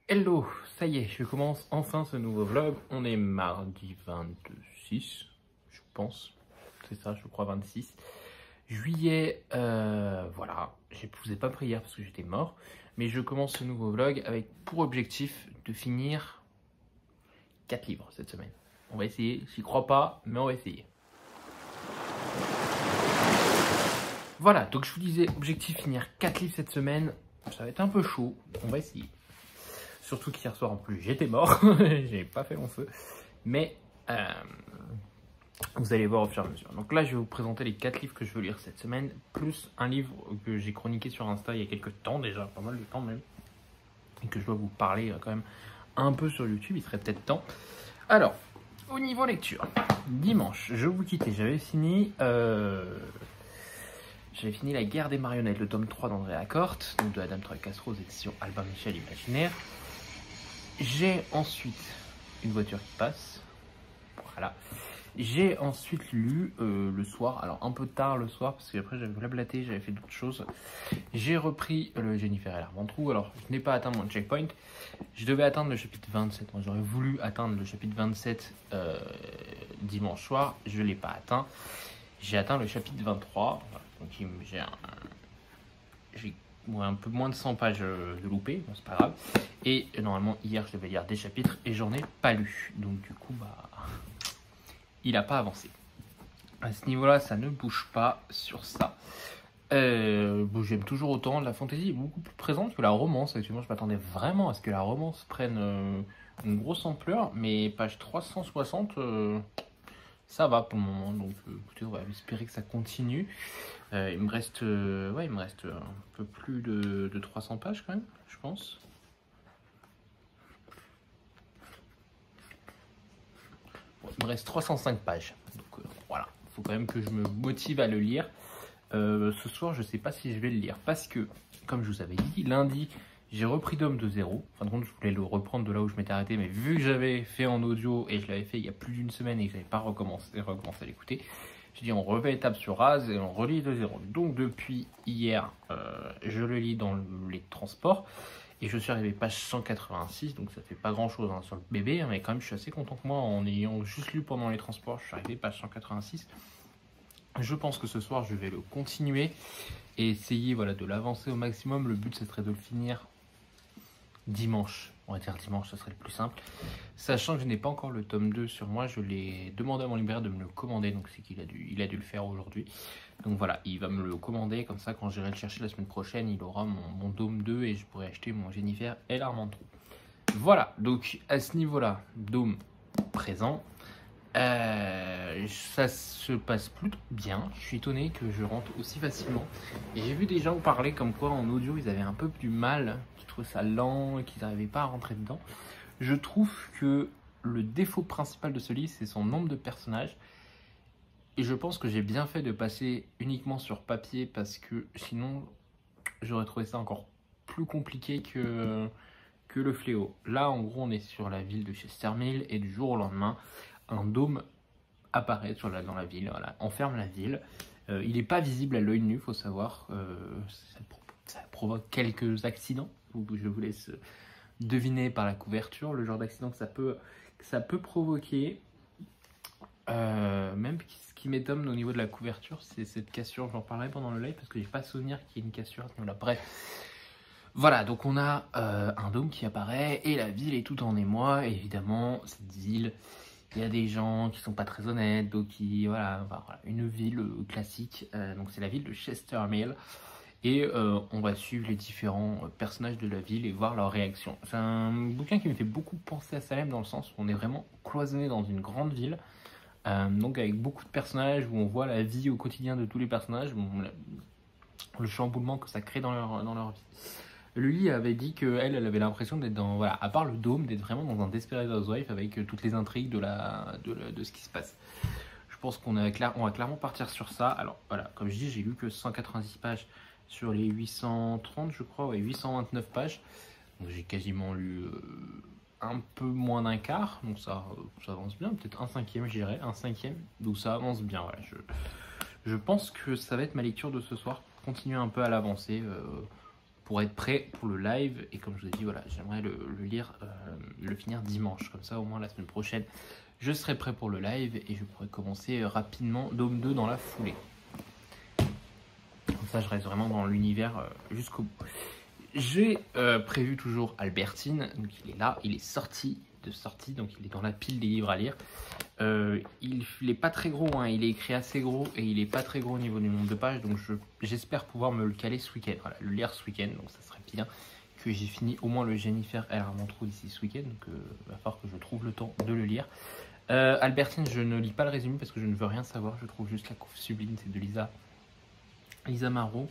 Hello, ça y est, je commence enfin ce nouveau vlog. On est mardi 26, je pense. C'est ça, je crois 26 juillet. Voilà, je ne vous ai pas pris hier parce que j'étais mort. Mais je commence ce nouveau vlog avec pour objectif de finir 4 livres cette semaine. On va essayer, j'y crois pas, mais on va essayer. Voilà, donc je vous disais, objectif finir 4 livres cette semaine. Ça va être un peu chaud, on va essayer. Surtout qu'hier soir en plus j'étais mort, j'ai pas fait long feu. Mais vous allez voir au fur et à mesure. Donc là je vais vous présenter les 4 livres que je veux lire cette semaine, plus un livre que j'ai chroniqué sur Insta il y a quelques temps déjà, pas mal de temps même. Et que je dois vous parler quand même un peu sur YouTube, il serait peut-être temps. Alors, au niveau lecture, dimanche, je vous quittais, j'avais fini La guerre des marionnettes, le tome 3 d'André Lacorte, donc de Adam Troy Castro aux éditions Albin Michel Imaginaire. J'ai ensuite une voiture qui passe. Voilà. J'ai ensuite lu le soir, alors un peu tard le soir, parce qu'après j'avais blablaté, j'avais fait d'autres choses. J'ai repris le Jennifer et l'Armentrou. Alors je n'ai pas atteint mon checkpoint. Je devais atteindre le chapitre 27. Moi j'aurais voulu atteindre le chapitre 27 dimanche soir. Je ne l'ai pas atteint. J'ai atteint le chapitre 23. Voilà. Donc j'ai un peu moins de 100 pages de loupé, bon, c'est pas grave. Et normalement hier je devais lire des chapitres et j'en ai pas lu. Donc du coup il a pas avancé. À ce niveau là ça ne bouge pas sur ça. Bon, j'aime toujours autant. La fantasy est beaucoup plus présente que la romance. Actuellement je m'attendais vraiment à ce que la romance prenne une grosse ampleur. Mais page 360 ça va pour le moment. Donc écoutez, on va espérer que ça continue. Il me reste un peu plus de 300 pages quand même, je pense. Bon, il me reste 305 pages. Donc voilà, il faut quand même que je me motive à le lire. Ce soir, je ne sais pas si je vais le lire parce que, comme je vous avais dit, lundi, j'ai repris Dome de zéro. En fin de compte, je voulais le reprendre de là où je m'étais arrêté, mais vu que j'avais fait en audio et je l'avais fait il y a plus d'une semaine et que je n'avais pas recommencé à l'écouter, j'ai dit on refait étape sur Raz et on relit de zéro. Donc depuis hier, je le lis dans les transports et je suis arrivé page 186, donc ça fait pas grand chose sur le bébé, mais quand même je suis assez content que moi en ayant juste lu pendant les transports, je suis arrivé page 186. Je pense que ce soir je vais le continuer et essayer de l'avancer au maximum. Le but ce serait de le finir dimanche, on va dire dimanche, ce serait le plus simple. Sachant que je n'ai pas encore le tome 2 sur moi, je l'ai demandé à mon libraire de me le commander, donc c'est qu'il a dû le faire aujourd'hui. Donc voilà, il va me le commander, comme ça quand j'irai le chercher la semaine prochaine, il aura mon Dome 2 et je pourrai acheter mon Jennifer et l'Armentrou. Voilà, donc à ce niveau-là, Dome présent. Ça se passe plutôt bien. Je suis étonné que je rentre aussi facilement. Et j'ai vu des gens parler comme quoi en audio ils avaient un peu du mal, qu'ils trouvaient ça lent et qu'ils n'arrivaient pas à rentrer dedans. Je trouve que le défaut principal de ce livre, c'est son nombre de personnages. Et je pense que j'ai bien fait de passer uniquement sur papier parce que sinon j'aurais trouvé ça encore plus compliqué que le fléau. Là en gros on est sur la ville de Chestermill et du jour au lendemain un dôme apparaît dans la ville, voilà, enferme la ville. Il n'est pas visible à l'œil nu, il faut savoir. Ça provoque quelques accidents. Je vous laisse deviner par la couverture le genre d'accident que ça peut provoquer. Même ce qui m'étonne au niveau de la couverture, c'est cette cassure. J'en parlerai pendant le live parce que j'ai pas souvenir qu'il y ait une cassure à ce niveau-là. Bref. Voilà, donc on a un dôme qui apparaît et la ville est tout en émoi. Évidemment, cette ville, il y a des gens qui sont pas très honnêtes, donc voilà, une ville classique. Donc c'est la ville de Chestermill et on va suivre les différents personnages de la ville et voir leurs réactions. C'est un bouquin qui me fait beaucoup penser à Salem dans le sens où on est vraiment cloisonné dans une grande ville, donc avec beaucoup de personnages où on voit la vie au quotidien de tous les personnages, le chamboulement que ça crée dans leur vie. Lily avait dit qu'elle avait l'impression d'être dans, voilà, à part le dôme, d'être vraiment dans un Desperate Housewives avec toutes les intrigues de ce qui se passe. Je pense qu'on va clairement partir sur ça. Alors voilà, comme je dis, j'ai lu que 190 pages sur les 830, je crois, ouais, 829 pages. Donc j'ai quasiment lu un peu moins d'un quart, donc ça avance bien. Peut-être un cinquième, je dirais, un cinquième. Donc ça avance bien, voilà. Je pense que ça va être ma lecture de ce soir. Continuer un peu à l'avancer. pour être prêt pour le live. Et comme je vous ai dit, voilà, j'aimerais le lire, le finir dimanche. Comme ça, au moins la semaine prochaine, je serai prêt pour le live et je pourrai commencer rapidement Dôme 2 dans la foulée. Comme ça, je reste vraiment dans l'univers jusqu'au bout. J'ai prévu toujours Albertine, donc il est là, il est sorti, donc il est dans la pile des livres à lire. Il est pas très gros, hein, il est écrit assez gros et il est pas très gros au niveau du nombre de pages, donc j'espère pouvoir me le caler ce week-end, voilà, le lire ce week-end, donc ça serait bien que j'ai fini au moins le Jennifer R. Armentrout d'ici ce week-end, donc il va falloir que je trouve le temps de le lire. Albertine, je ne lis pas le résumé parce que je ne veux rien savoir, je trouve juste la couve sublime, c'est de Lisa Marot,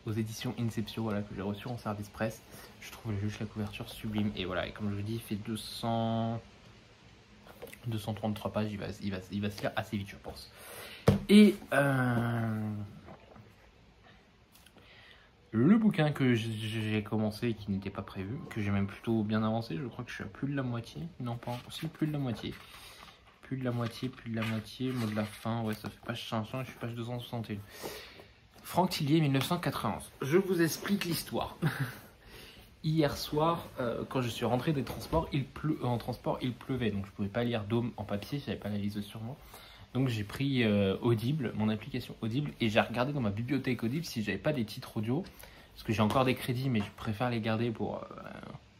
aux éditions Inception, voilà, que j'ai reçu en service presse. Je trouve juste la couverture sublime. Et voilà, et comme je vous dis, il fait 233 pages, il va se lire assez vite, je pense. Et le bouquin que j'ai commencé et qui n'était pas prévu, que j'ai même plutôt bien avancé, je crois que je suis à plus de la moitié. Non, pas aussi, plus de la moitié. Plus de la moitié, mot de la fin, ouais, ça fait page 500 et je suis page 261. Franck Tillier, 1991. Je vous explique l'histoire. Hier soir, quand je suis rentré des transports, il pleuvait. Donc je ne pouvais pas lire Dôme en papier, je n'avais pas la lise sur moi. Donc j'ai pris Audible, mon application Audible, et j'ai regardé dans ma bibliothèque Audible si j'avais pas des titres audio. Parce que j'ai encore des crédits, mais je préfère les garder pour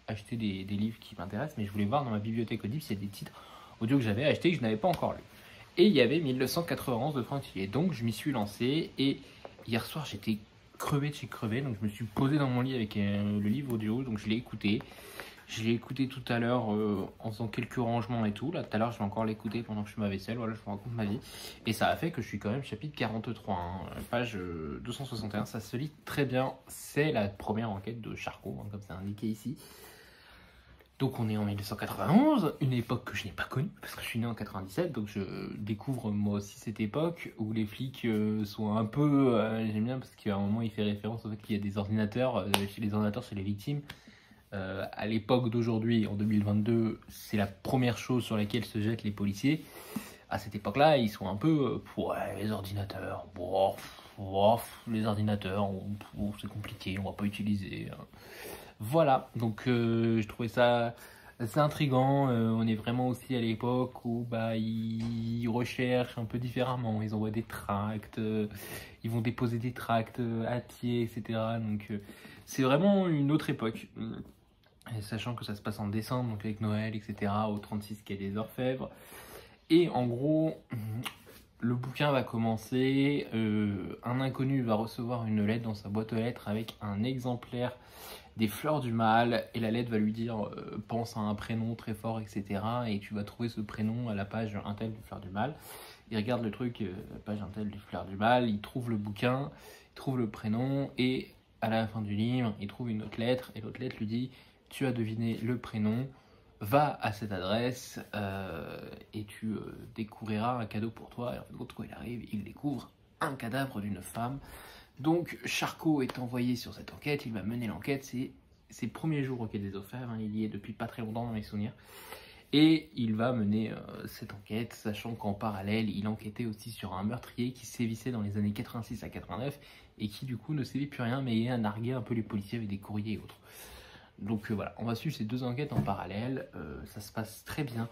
acheter des livres qui m'intéressent. Mais je voulais voir dans ma bibliothèque Audible s'il y a des titres audio que j'avais achetés et que je n'avais pas encore lu. Et il y avait 1991 de Franck Tillier. Donc je m'y suis lancé et hier soir, j'étais crevé de chez crevé, donc je me suis posé dans mon lit avec le livre audio, donc je l'ai écouté. Je l'ai écouté tout à l'heure en faisant quelques rangements et tout. Là, tout à l'heure, je vais encore l'écouter pendant que je fais ma vaisselle. Voilà, je vous raconte ma vie. Et ça a fait que je suis quand même chapitre 43, hein, page 261. Ça se lit très bien. C'est la première enquête de Charcot, hein, comme c'est indiqué ici. Donc on est en 1991, une époque que je n'ai pas connue, parce que je suis né en 97, donc je découvre moi aussi cette époque où les flics sont un peu... j'aime bien parce qu'à un moment il fait référence au fait qu'il y a des ordinateurs, chez les victimes. À l'époque d'aujourd'hui, en 2022, c'est la première chose sur laquelle se jettent les policiers. À cette époque-là, ils sont un peu... ouais, les ordinateurs, les ordinateurs, c'est compliqué, on va pas utiliser... Voilà, donc je trouvais ça assez intriguant. On est vraiment aussi à l'époque où ils recherchent un peu différemment. Ils envoient des tracts, ils vont déposer des tracts à Thiers, etc. Donc c'est vraiment une autre époque. Et sachant que ça se passe en décembre, donc avec Noël, etc. Au 36 quai des Orfèvres. Et en gros, le bouquin va commencer. Un inconnu va recevoir une lettre dans sa boîte aux lettres avec un exemplaire des fleurs du mal, et la lettre va lui dire pense à un prénom très fort, etc. Et tu vas trouver ce prénom à la page Intel des fleurs du mal. Il regarde le truc, la page Intel des fleurs du mal, il trouve le bouquin, il trouve le prénom, et à la fin du livre, il trouve une autre lettre, et l'autre lettre lui dit tu as deviné le prénom, va à cette adresse et tu découvriras un cadeau pour toi. Et en fait, quand il arrive, il découvre un cadavre d'une femme. Donc Charcot est envoyé sur cette enquête, il va mener l'enquête, c'est ses premiers jours au quai des Orfèvres, hein, il y est depuis pas très longtemps dans mes souvenirs, et il va mener cette enquête, sachant qu'en parallèle, il enquêtait aussi sur un meurtrier qui sévissait dans les années 86 à 89, et qui du coup ne sévit plus rien, mais a nargué un peu les policiers avec des courriers et autres. Donc voilà, on va suivre ces deux enquêtes en parallèle, ça se passe très bien.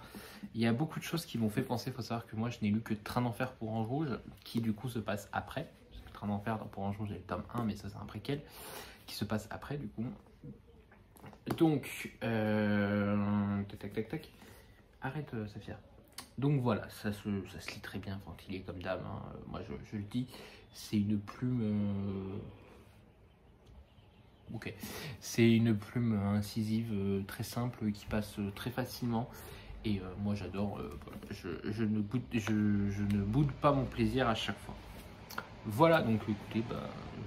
Il y a beaucoup de choses qui m'ont fait penser, il faut savoir que moi je n'ai lu que Train d'enfer pour Ange Rouge, qui du coup se passe après. Train d'enfer pour Ange Rouge, j'ai le tome 1, mais ça c'est un préquel qui se passe après du coup. Donc, tac, arrête Safia. Donc voilà, ça se lit très bien quand il est comme dame, hein. Moi je le dis, c'est une plume... Ok, c'est une plume incisive très simple qui passe très facilement. Et moi j'adore, je ne boude pas mon plaisir à chaque fois. Voilà, donc écoutez,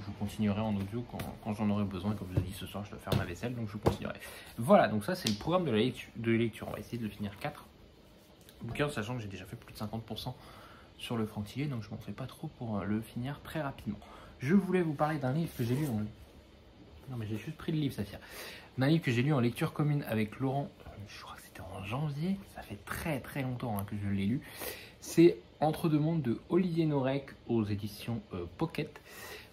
je continuerai en audio quand j'en aurai besoin. Comme je vous ai dit, ce soir je dois faire ma vaisselle, donc je continuerai. Voilà, donc ça c'est le programme de lecture. On va essayer de le finir 4 bouquins, sachant que j'ai déjà fait plus de 50% sur le Franck Tillier, donc je m'en fais pas trop pour le finir très rapidement. Je voulais vous parler d'un livre que j'ai lu en... Non mais j'ai juste pris le livre, Safia. D'un livre que j'ai lu en lecture commune avec Laurent, je crois que c'était en janvier, ça fait très très longtemps que je l'ai lu. C'est Entre deux mondes de Olivier Norek aux éditions Pocket.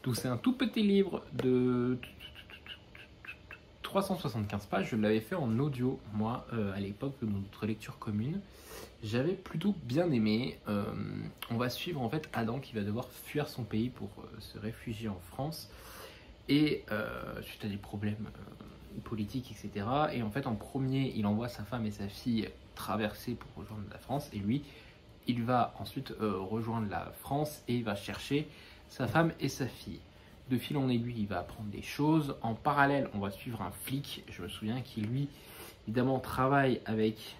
Donc c'est un tout petit livre de 375 pages, je l'avais fait en audio, moi, à l'époque de notre lecture commune. J'avais plutôt bien aimé. On va suivre en fait Adam qui va devoir fuir son pays pour se réfugier en France. Et suite à des problèmes politiques, etc. Et en fait, en premier, il envoie sa femme et sa fille traverser pour rejoindre la France. Et lui, il va ensuite rejoindre la France et il va chercher sa femme et sa fille. De fil en aiguille, il va apprendre des choses. En parallèle, on va suivre un flic, je me souviens, qui lui, évidemment, travaille avec...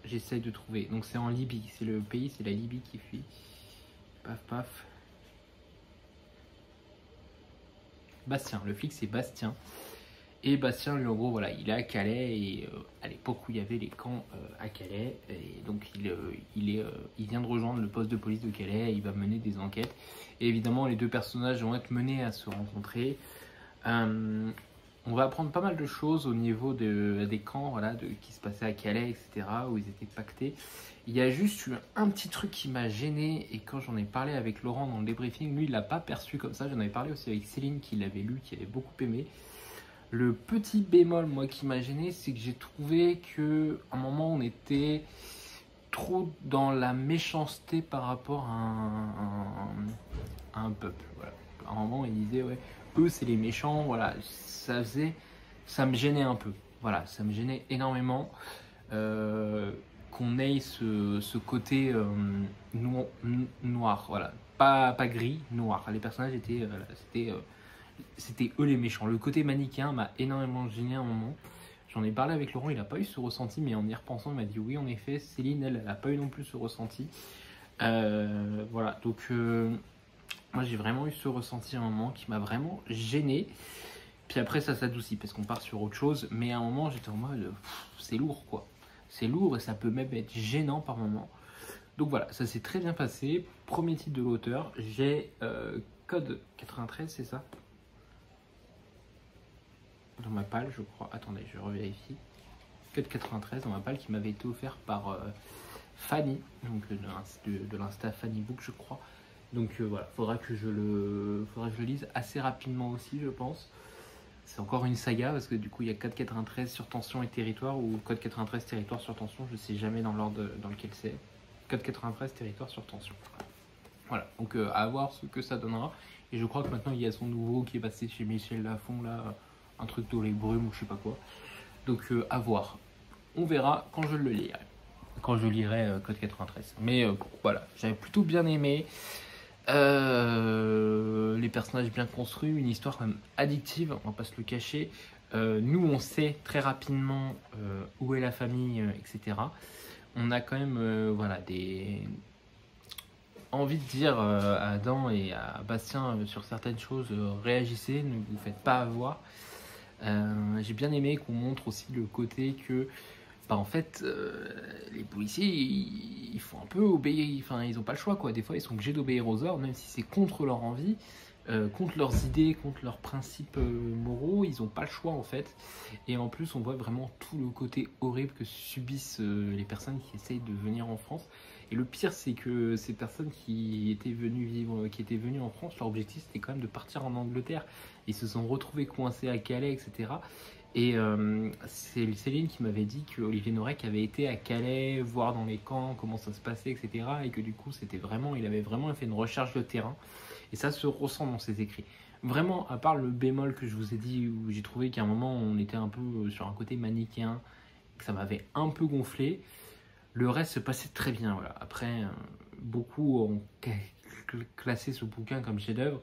J'essaye de trouver. Donc c'est en Libye, c'est le pays, c'est la Libye qui fuit. Paf, paf. Bastien, le flic c'est Bastien. Et Bastien, lui, en gros, voilà, il est à Calais, et à l'époque où il y avait les camps à Calais, et donc il vient de rejoindre le poste de police de Calais, et il va mener des enquêtes. Et évidemment, les deux personnages vont être menés à se rencontrer. On va apprendre pas mal de choses au niveau des camps, voilà, qui se passaient à Calais, etc., où ils étaient pactés. Il y a juste eu un petit truc qui m'a gêné, et quand j'en ai parlé avec Laurent dans le débriefing, lui, il l'a pas perçu comme ça. J'en avais parlé aussi avec Céline, qui l'avait lu, qui avait beaucoup aimé. Le petit bémol, moi, qui m'a gêné, c'est que j'ai trouvé qu'à un moment, on était trop dans la méchanceté par rapport à un peuple. Voilà. À un moment, il disait, ouais, eux, c'est les méchants. Voilà, ça me gênait un peu. Voilà, ça me gênait énormément qu'on ait ce côté noir. Voilà, pas gris, noir. Les personnages étaient, c'était eux les méchants. Le côté manichéen m'a énormément gêné à un moment. J'en ai parlé avec Laurent, il n'a pas eu ce ressenti, mais en y repensant, il m'a dit oui, en effet. Céline, elle n'a pas eu non plus ce ressenti. Voilà, donc moi j'ai vraiment eu ce ressenti à un moment qui m'a vraiment gêné. Puis après, ça s'adoucit parce qu'on part sur autre chose. Mais à un moment, j'étais en mode c'est lourd quoi. C'est lourd et ça peut même être gênant par moment. Donc voilà, ça s'est très bien passé. Premier titre de l'auteur, j'ai Code 93, c'est ça? Dans ma palle, je crois. Attendez, je revérifie. Code 93 dans ma palle qui m'avait été offert par Fanny, donc de l'insta Fanny Book, je crois. Donc voilà, faudra que je le lise assez rapidement aussi, je pense. C'est encore une saga parce que du coup il y a Code 93 sur tension et territoire ou Code 93 territoire sur tension, je sais jamais dans l'ordre dans lequel c'est. Code 93 territoire sur tension. Voilà, donc à voir ce que ça donnera. Et je crois que maintenant il y a son nouveau qui est passé chez Michel Lafon là. Un truc dans les brumes ou je sais pas quoi. Donc à voir. On verra quand je le lirai. Quand je lirai Code 93. Mais voilà, j'avais plutôt bien aimé. Les personnages bien construits, une histoire quand même addictive, on va pas se le cacher. Nous on sait très rapidement où est la famille, etc. On a quand même voilà, envie de dire à Adam et à Bastien sur certaines choses, réagissez, ne vous faites pas avoir. J'ai bien aimé qu'on montre aussi le côté que bah en fait les policiers ils font un peu obéir, enfin ils ont pas le choix quoi, des fois ils sont obligés d'obéir aux ordres même si c'est contre leur envie, contre leurs idées, contre leurs principes moraux, ils ont pas le choix en fait. Et en plus on voit vraiment tout le côté horrible que subissent les personnes qui essayent de venir en France. Et le pire c'est que ces personnes qui étaient venues en France, leur objectif c'était quand même de partir en Angleterre. Ils se sont retrouvés coincés à Calais, etc. Et c'est Céline qui m'avait dit que Olivier Norek avait été à Calais, voir dans les camps comment ça se passait, etc. Et que du coup, il avait vraiment fait une recherche de terrain. Et ça se ressent dans ses écrits. Vraiment, à part le bémol que je vous ai dit, où j'ai trouvé qu'à un moment, on était un peu sur un côté manichéen, que ça m'avait un peu gonflé, le reste se passait très bien. Voilà. Après, beaucoup ont classé ce bouquin comme chef-d'œuvre.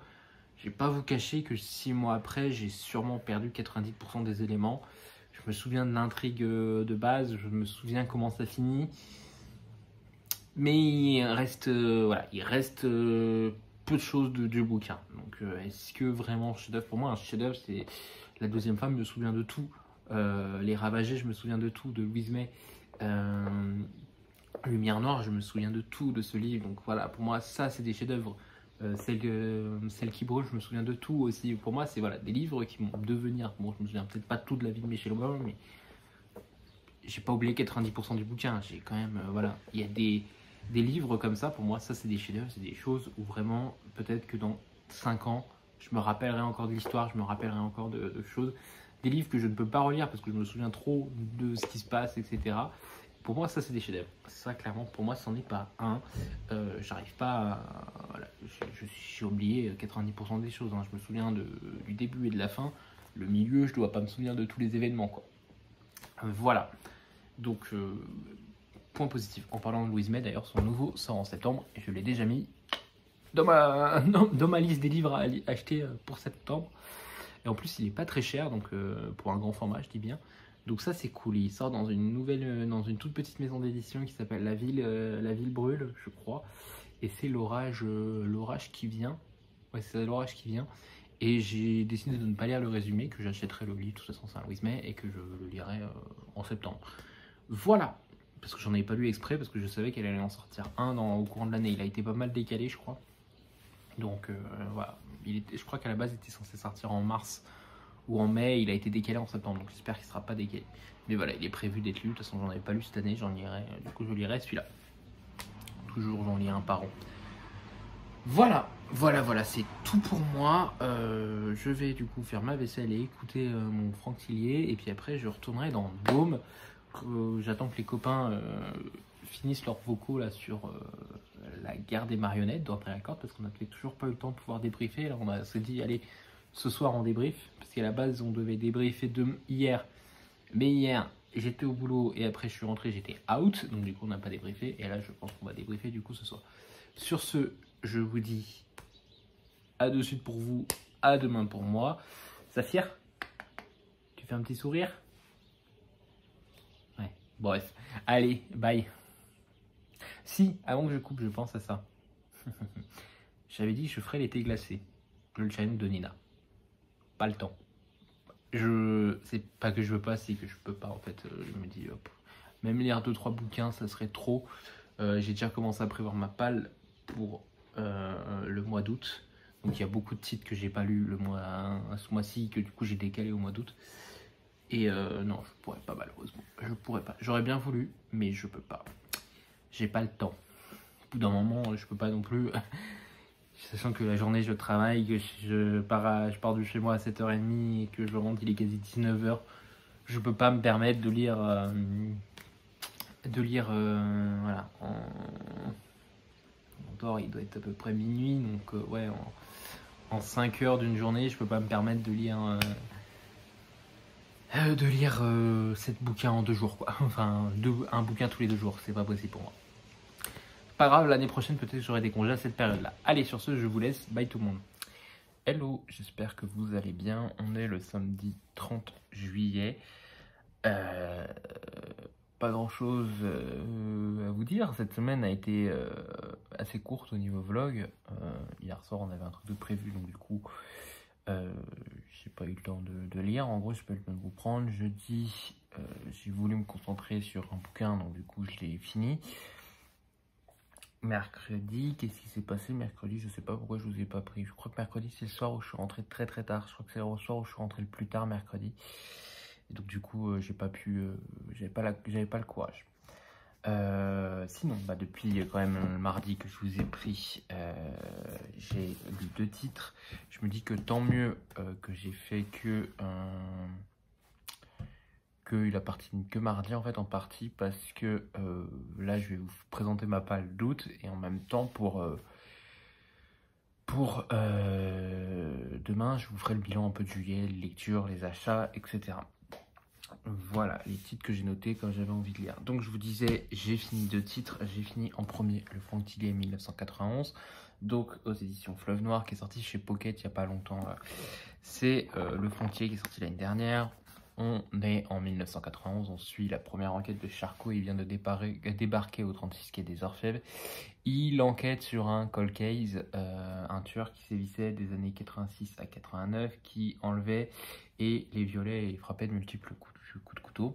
Je vais pas vous cacher que 6 mois après, j'ai sûrement perdu 90% des éléments. Je me souviens de l'intrigue de base, je me souviens comment ça finit. Mais il reste, voilà, peu de choses du bouquin. Donc est-ce que vraiment chef-d'œuvre? Pour moi, un chef-d'œuvre, c'est La deuxième femme, je me souviens de tout. Les Ravagés, je me souviens de tout, de Louise May. Lumière Noire, je me souviens de tout de ce livre. Donc voilà, pour moi, ça, c'est des chefs-d'œuvre. Celle qui brûle, je me souviens de tout aussi. Pour moi, c'est voilà, des livres qui vont devenir. Bon, je me souviens peut-être pas tout de la vie de Michel Obama, mais j'ai pas oublié 90% du bouquin. J'ai quand même, voilà, il y a des livres comme ça. Pour moi, ça, c'est des chefs-d'œuvre, c'est des choses où vraiment, peut-être que dans 5 ans, je me rappellerai encore de l'histoire, je me rappellerai encore de choses. Des livres que je ne peux pas relire parce que je me souviens trop de ce qui se passe, etc. Pour moi, ça, c'est des chefs-d'œuvre. Ça, clairement, pour moi, c'en est pas un. J'arrive pas à... Voilà, j'ai oublié 90% des choses. Hein. Je me souviens du début et de la fin. Le milieu, je dois pas me souvenir de tous les événements, quoi. Voilà. Donc, point positif. En parlant de Louise May, d'ailleurs, son nouveau sort en septembre. Et je l'ai déjà mis dans ma liste des livres à acheter pour septembre. Et en plus, il est pas très cher, donc pour un grand format, je dis bien. Donc ça, c'est cool. Il sort dans dans une toute petite maison d'édition qui s'appelle La Ville brûle, je crois. Et c'est l'orage qui vient. Ouais, c'est l'orage qui vient. Et j'ai décidé de ne pas lire le résumé, que j'achèterai le livre, de toute façon c'est un Louise May, et que je le lirai en septembre. Voilà. Parce que j'en avais pas lu exprès, parce que je savais qu'elle allait en sortir un au courant de l'année. Il a été pas mal décalé, je crois. Donc voilà. Je crois qu'à la base, il était censé sortir en mars ou en mai, il a été décalé en septembre, donc j'espère qu'il ne sera pas décalé. Mais voilà, il est prévu d'être lu, de toute façon j'en avais pas lu cette année, du coup je lirai celui-là. Toujours j'en lis un par an. Voilà, c'est tout pour moi. Je vais du coup faire ma vaisselle et écouter mon Franck Tillier, et puis après je retournerai dans Dôme. J'attends que les copains finissent leurs vocaux là sur la guerre des marionnettes d'André Lacorde, parce qu'on n'a toujours pas eu le temps de pouvoir débriefer. Là on s'est dit allez, ce soir on débrief, parce qu'à la base on devait débriefer hier, mais hier j'étais au boulot et après je suis rentré, j'étais out, donc du coup on n'a pas débriefé, et là je pense qu'on va débriefer du coup ce soir. Sur ce, je vous dis à de suite pour vous, à demain pour moi. Saphir, tu fais un petit sourire? Ouais, bref, allez, bye. Si, avant que je coupe, je pense à ça. J'avais dit que je ferais l'été glacé, le challenge de Nina. Pas le temps. C'est pas que je veux pas, c'est que je peux pas en fait. Je me dis, hop, même lire 2-3 bouquins, ça serait trop. J'ai déjà commencé à prévoir ma palle pour le mois d'août. Donc il y a beaucoup de titres que j'ai pas lus ce mois-ci, que du coup j'ai décalé au mois d'août. Et non, je pourrais pas malheureusement. Je pourrais pas. J'aurais bien voulu, mais je peux pas. J'ai pas le temps. Au bout d'un moment, je peux pas non plus. Sachant que la journée je travaille, que je pars de chez moi à 7h30 et que je rentre, il est quasi 19h. Je peux pas me permettre de lire voilà, on dort, il doit être à peu près minuit, donc ouais, en 5 heures d'une journée, je peux pas me permettre de lire 7 bouquins en 2 jours, quoi. Enfin, un bouquin tous les 2 jours, c'est pas possible pour moi. Pas grave, l'année prochaine peut-être que j'aurai des congés à cette période-là. Allez, sur ce, je vous laisse. Bye tout le monde. Hello, j'espère que vous allez bien. On est le samedi 30 juillet. Pas grand-chose à vous dire. Cette semaine a été assez courte au niveau vlog. Hier soir, on avait un truc de prévu, donc du coup, j'ai pas eu le temps de lire. En gros, j'ai pas eu le temps de vous prendre. Jeudi, j'ai voulu me concentrer sur un bouquin, donc du coup, je l'ai fini. Mercredi, qu'est-ce qui s'est passé mercredi? Je sais pas pourquoi je vous ai pas pris. Je crois que mercredi, c'est le soir où je suis rentré très très tard. Je crois que c'est le soir où je suis rentré le plus tard mercredi. Et donc du coup, j'ai pas pu, j'avais pas le courage. Sinon, depuis quand même le mardi que je vous ai pris, j'ai lu 2 titres. Je me dis que tant mieux que j'ai fait qu'il appartienne que mardi en fait, en partie parce que là je vais vous présenter ma palle d'août et en même temps pour demain je vous ferai le bilan un peu de juillet, les lectures, les achats, etc. Voilà les titres que j'ai notés quand j'avais envie de lire. Donc je vous disais, j'ai fini 2 titres. J'ai fini en premier le Franck Tillier 1991, donc aux éditions Fleuve Noir, qui est sorti chez Pocket il n'y a pas longtemps. C'est le Franck Tillier qui est sorti l'année dernière. On est en 1991, on suit la première enquête de Charcot. Il vient de débarquer au 36 quai des Orfèvres. Il enquête sur un cold case, un tueur qui sévissait des années 86 à 89, qui enlevait et les violait et les frappait de multiples coups de couteau.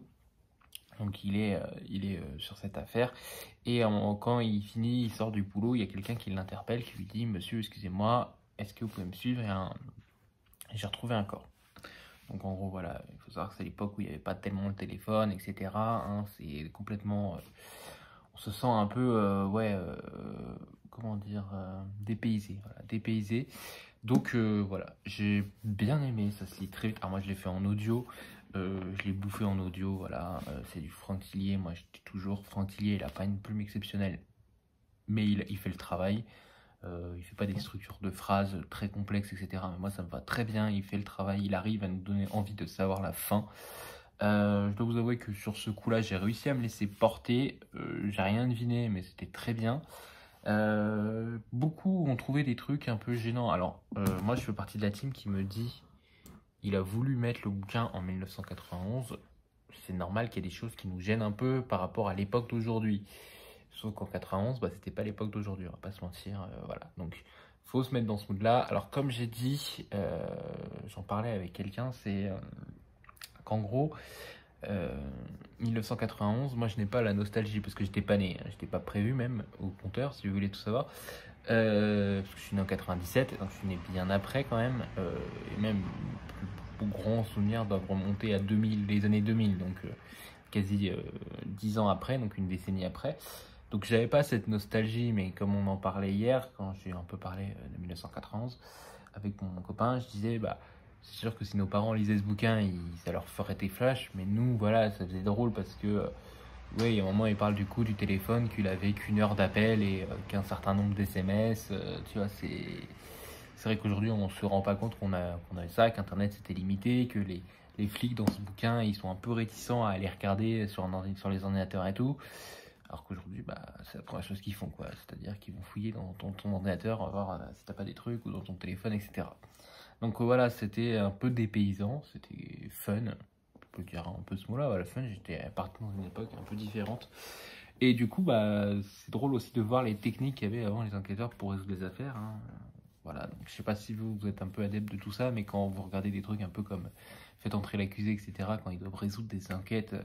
Donc il est sur cette affaire. Et quand il finit, il sort du boulot, il y a quelqu'un qui l'interpelle, qui lui dit « Monsieur, excusez-moi, est-ce que vous pouvez me suivre ?» Et j'ai retrouvé un corps. Donc en gros, voilà, il faut savoir que c'est l'époque où il n'y avait pas tellement le téléphone, etc. Hein, c'est complètement... on se sent un peu, comment dire, dépaysé. Voilà, dépaysé. Donc voilà, j'ai bien aimé, ça se lit très vite. Alors moi je l'ai fait en audio, je l'ai bouffé en audio, voilà. C'est du Franck Tillier, moi je dis toujours, Franck Tillier il a pas une plume exceptionnelle, mais il fait le travail. Il fait pas des structures de phrases très complexes, etc. Mais moi ça me va très bien, il fait le travail, il arrive à nous donner envie de savoir la fin. Je dois vous avouer que sur ce coup-là, j'ai réussi à me laisser porter. J'ai rien deviné, mais c'était très bien. Beaucoup ont trouvé des trucs un peu gênants. Alors, moi, je fais partie de la team qui me dit il a voulu mettre le bouquin en 1991. C'est normal qu'il y ait des choses qui nous gênent un peu par rapport à l'époque d'aujourd'hui. Sauf qu'en 91, bah, c'était pas l'époque d'aujourd'hui, on va pas se mentir. Voilà. Donc, faut se mettre dans ce mood-là. Alors, comme j'ai dit, j'en parlais avec quelqu'un, c'est qu'en gros, 1991, moi je n'ai pas la nostalgie parce que j'étais pas né, hein, j'étais pas prévu même au compteur si vous voulez tout savoir. Parce que je suis né en 97, donc je suis né bien après quand même, et même plus grands souvenirs doivent remonter à 2000, les années 2000, donc quasi 10 ans après, donc une décennie après. Donc j'avais pas cette nostalgie, mais comme on en parlait hier, quand j'ai un peu parlé de 1991 avec mon copain, je disais bah c'est sûr que si nos parents lisaient ce bouquin, ça leur ferait des flashs, mais nous, voilà, ça faisait drôle parce que, oui, il y a un moment, il parle du coup du téléphone, qu'il avait qu'une heure d'appel et qu'un certain nombre d'SMS, tu vois, c'est vrai qu'aujourd'hui, on se rend pas compte qu'on avait ça, qu'Internet c'était limité, que les flics dans ce bouquin, ils sont un peu réticents à aller regarder sur les ordinateurs et tout, alors qu'aujourd'hui, bah, c'est la première chose qu'ils font, quoi, c'est-à-dire qu'ils vont fouiller dans ton ordinateur, voir si t'as pas des trucs, ou dans ton téléphone, etc. Donc voilà, c'était un peu dépaysant, c'était fun, on peut dire un peu ce mot-là, voilà, fun, j'étais parti dans une époque un peu différente. Et du coup, bah, c'est drôle aussi de voir les techniques qu'il y avait avant les enquêteurs pour résoudre les affaires, hein. Voilà, donc je sais pas si vous êtes un peu adepte de tout ça, mais quand vous regardez des trucs un peu comme Faites entrer l'accusé, etc., quand ils doivent résoudre des enquêtes,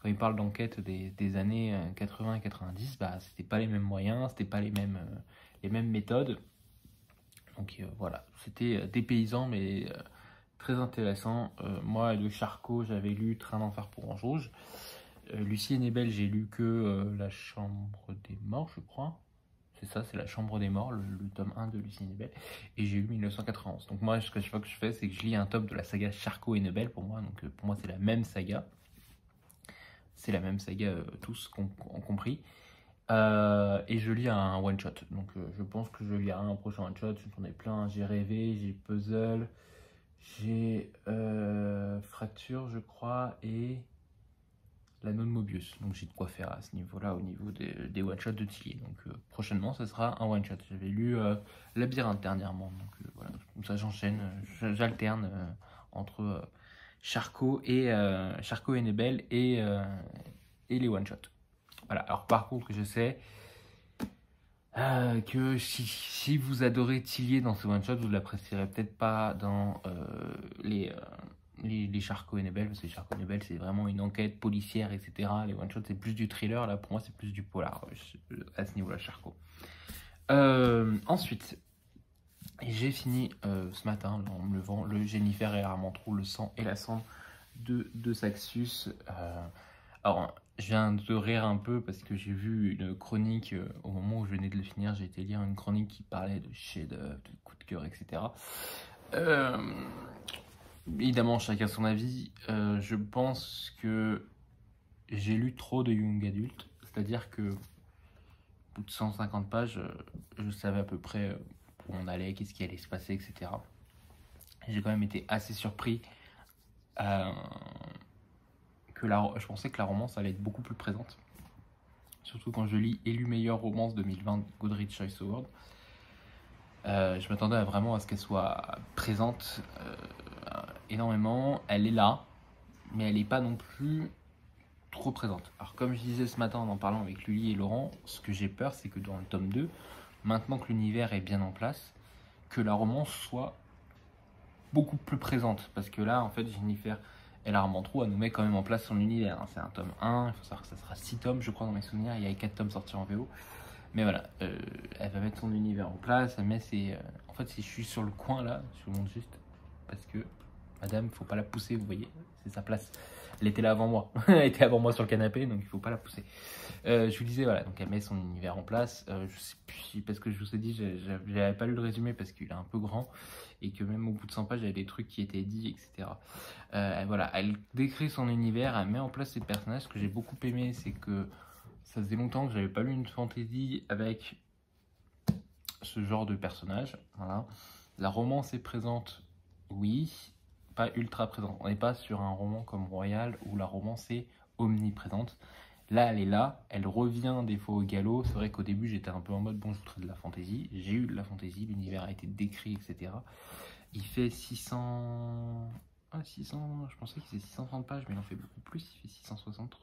quand ils parlent d'enquêtes des années 80 et 90, bah, c'était pas les mêmes moyens, c'était pas les mêmes méthodes. Donc voilà, c'était dépaysant mais très intéressant. Moi, de Charcot, j'avais lu Train d'enfer pour Ange Rouge. Lucie Hennebel, j'ai lu que La Chambre des Morts, je crois. C'est ça, c'est La Chambre des Morts, le tome 1 de Lucie Hennebel. Et j'ai lu 1991. Donc moi, ce que je fais, c'est que je lis un tome de la saga Charcot et Hennebel pour moi. Donc pour moi, c'est la même saga. C'est la même saga, tous compris. Et je lis un one shot, donc je pense que je lirai un prochain one shot. J'en ai plein, j'ai Rêvé, j'ai Puzzle, j'ai Fracture je crois, et l'Anneau de Mobius, donc j'ai de quoi faire à ce niveau là au niveau des one shots de Tillier. Donc prochainement ça sera un one shot. J'avais lu Labyrinthe dernièrement, donc voilà, comme ça j'enchaîne, j'alterne entre Charcot et Hennebel et les one shots. Voilà, alors par contre, je sais que si vous adorez Tillier dans ce one-shot, vous ne l'apprécierez peut-être pas dans les Charcot et Hennebel, parce que les Charcot et Hennebel, c'est vraiment une enquête policière, etc. Les one-shots, c'est plus du thriller, là, pour moi, c'est plus du polar, à ce niveau-là, Charcot. Ensuite, j'ai fini ce matin, en me levant, le Jennifer et Armentrout, le sang et la cendre de Saxus. Alors, je viens de rire un peu parce que j'ai vu une chronique au moment où je venais de le finir. J'ai été lire une chronique qui parlait de chef-d'œuvre, de coup de cœur, etc. Évidemment, chacun son avis. Je pense que j'ai lu trop de young adult, c'est-à-dire que au bout de 150 pages, je savais à peu près où on allait, qu'est-ce qui allait se passer, etc. J'ai quand même été assez surpris. Je pensais que la romance allait être beaucoup plus présente. Surtout quand je lis Élu meilleure romance 2020 Goodreads Choice Award. Je m'attendais vraiment à ce qu'elle soit présente énormément. Elle est là, mais elle n'est pas non plus trop présente. Alors comme je disais ce matin en parlant avec Lully et Laurent, ce que j'ai peur, c'est que dans le tome 2, maintenant que l'univers est bien en place, que la romance soit beaucoup plus présente. Parce que là, en fait, Jennifer et l'Armentrout, elle nous met quand même en place son univers. C'est un tome 1, il faut savoir que ça sera 6 tomes, je crois, dans mes souvenirs. Il y a 4 tomes sortis en VO. Mais voilà, elle va mettre son univers en place. Elle met ses... En fait, si je suis sur le coin là, je vous montre juste, parce que madame, faut pas la pousser, vous voyez, c'est sa place. Elle était là avant moi. Elle était avant moi sur le canapé, donc il faut pas la pousser. Je vous disais, voilà, donc elle met son univers en place. Je sais plus, parce que je vous ai dit, j'avais pas lu le résumé parce qu'il est un peu grand et que même au bout de 100 pages, il y avait des trucs qui étaient dits, etc. Voilà, elle décrit son univers, elle met en place ses personnages. Ce que j'ai beaucoup aimé, c'est que ça faisait longtemps que j'avais pas lu une fantasy avec ce genre de personnage. Voilà. La romance est présente, oui, pas ultra présente. On n'est pas sur un roman comme Royal où la romance est omniprésente. Là, elle est là, elle revient des fois au galop. C'est vrai qu'au début, j'étais un peu en mode, bon, je voudrais de la fantaisie. J'ai eu de la fantaisie, l'univers a été décrit, etc. Il fait 600... Ah, 600... Je pensais qu'il faisait 630 pages, mais il en fait beaucoup plus. Il fait 660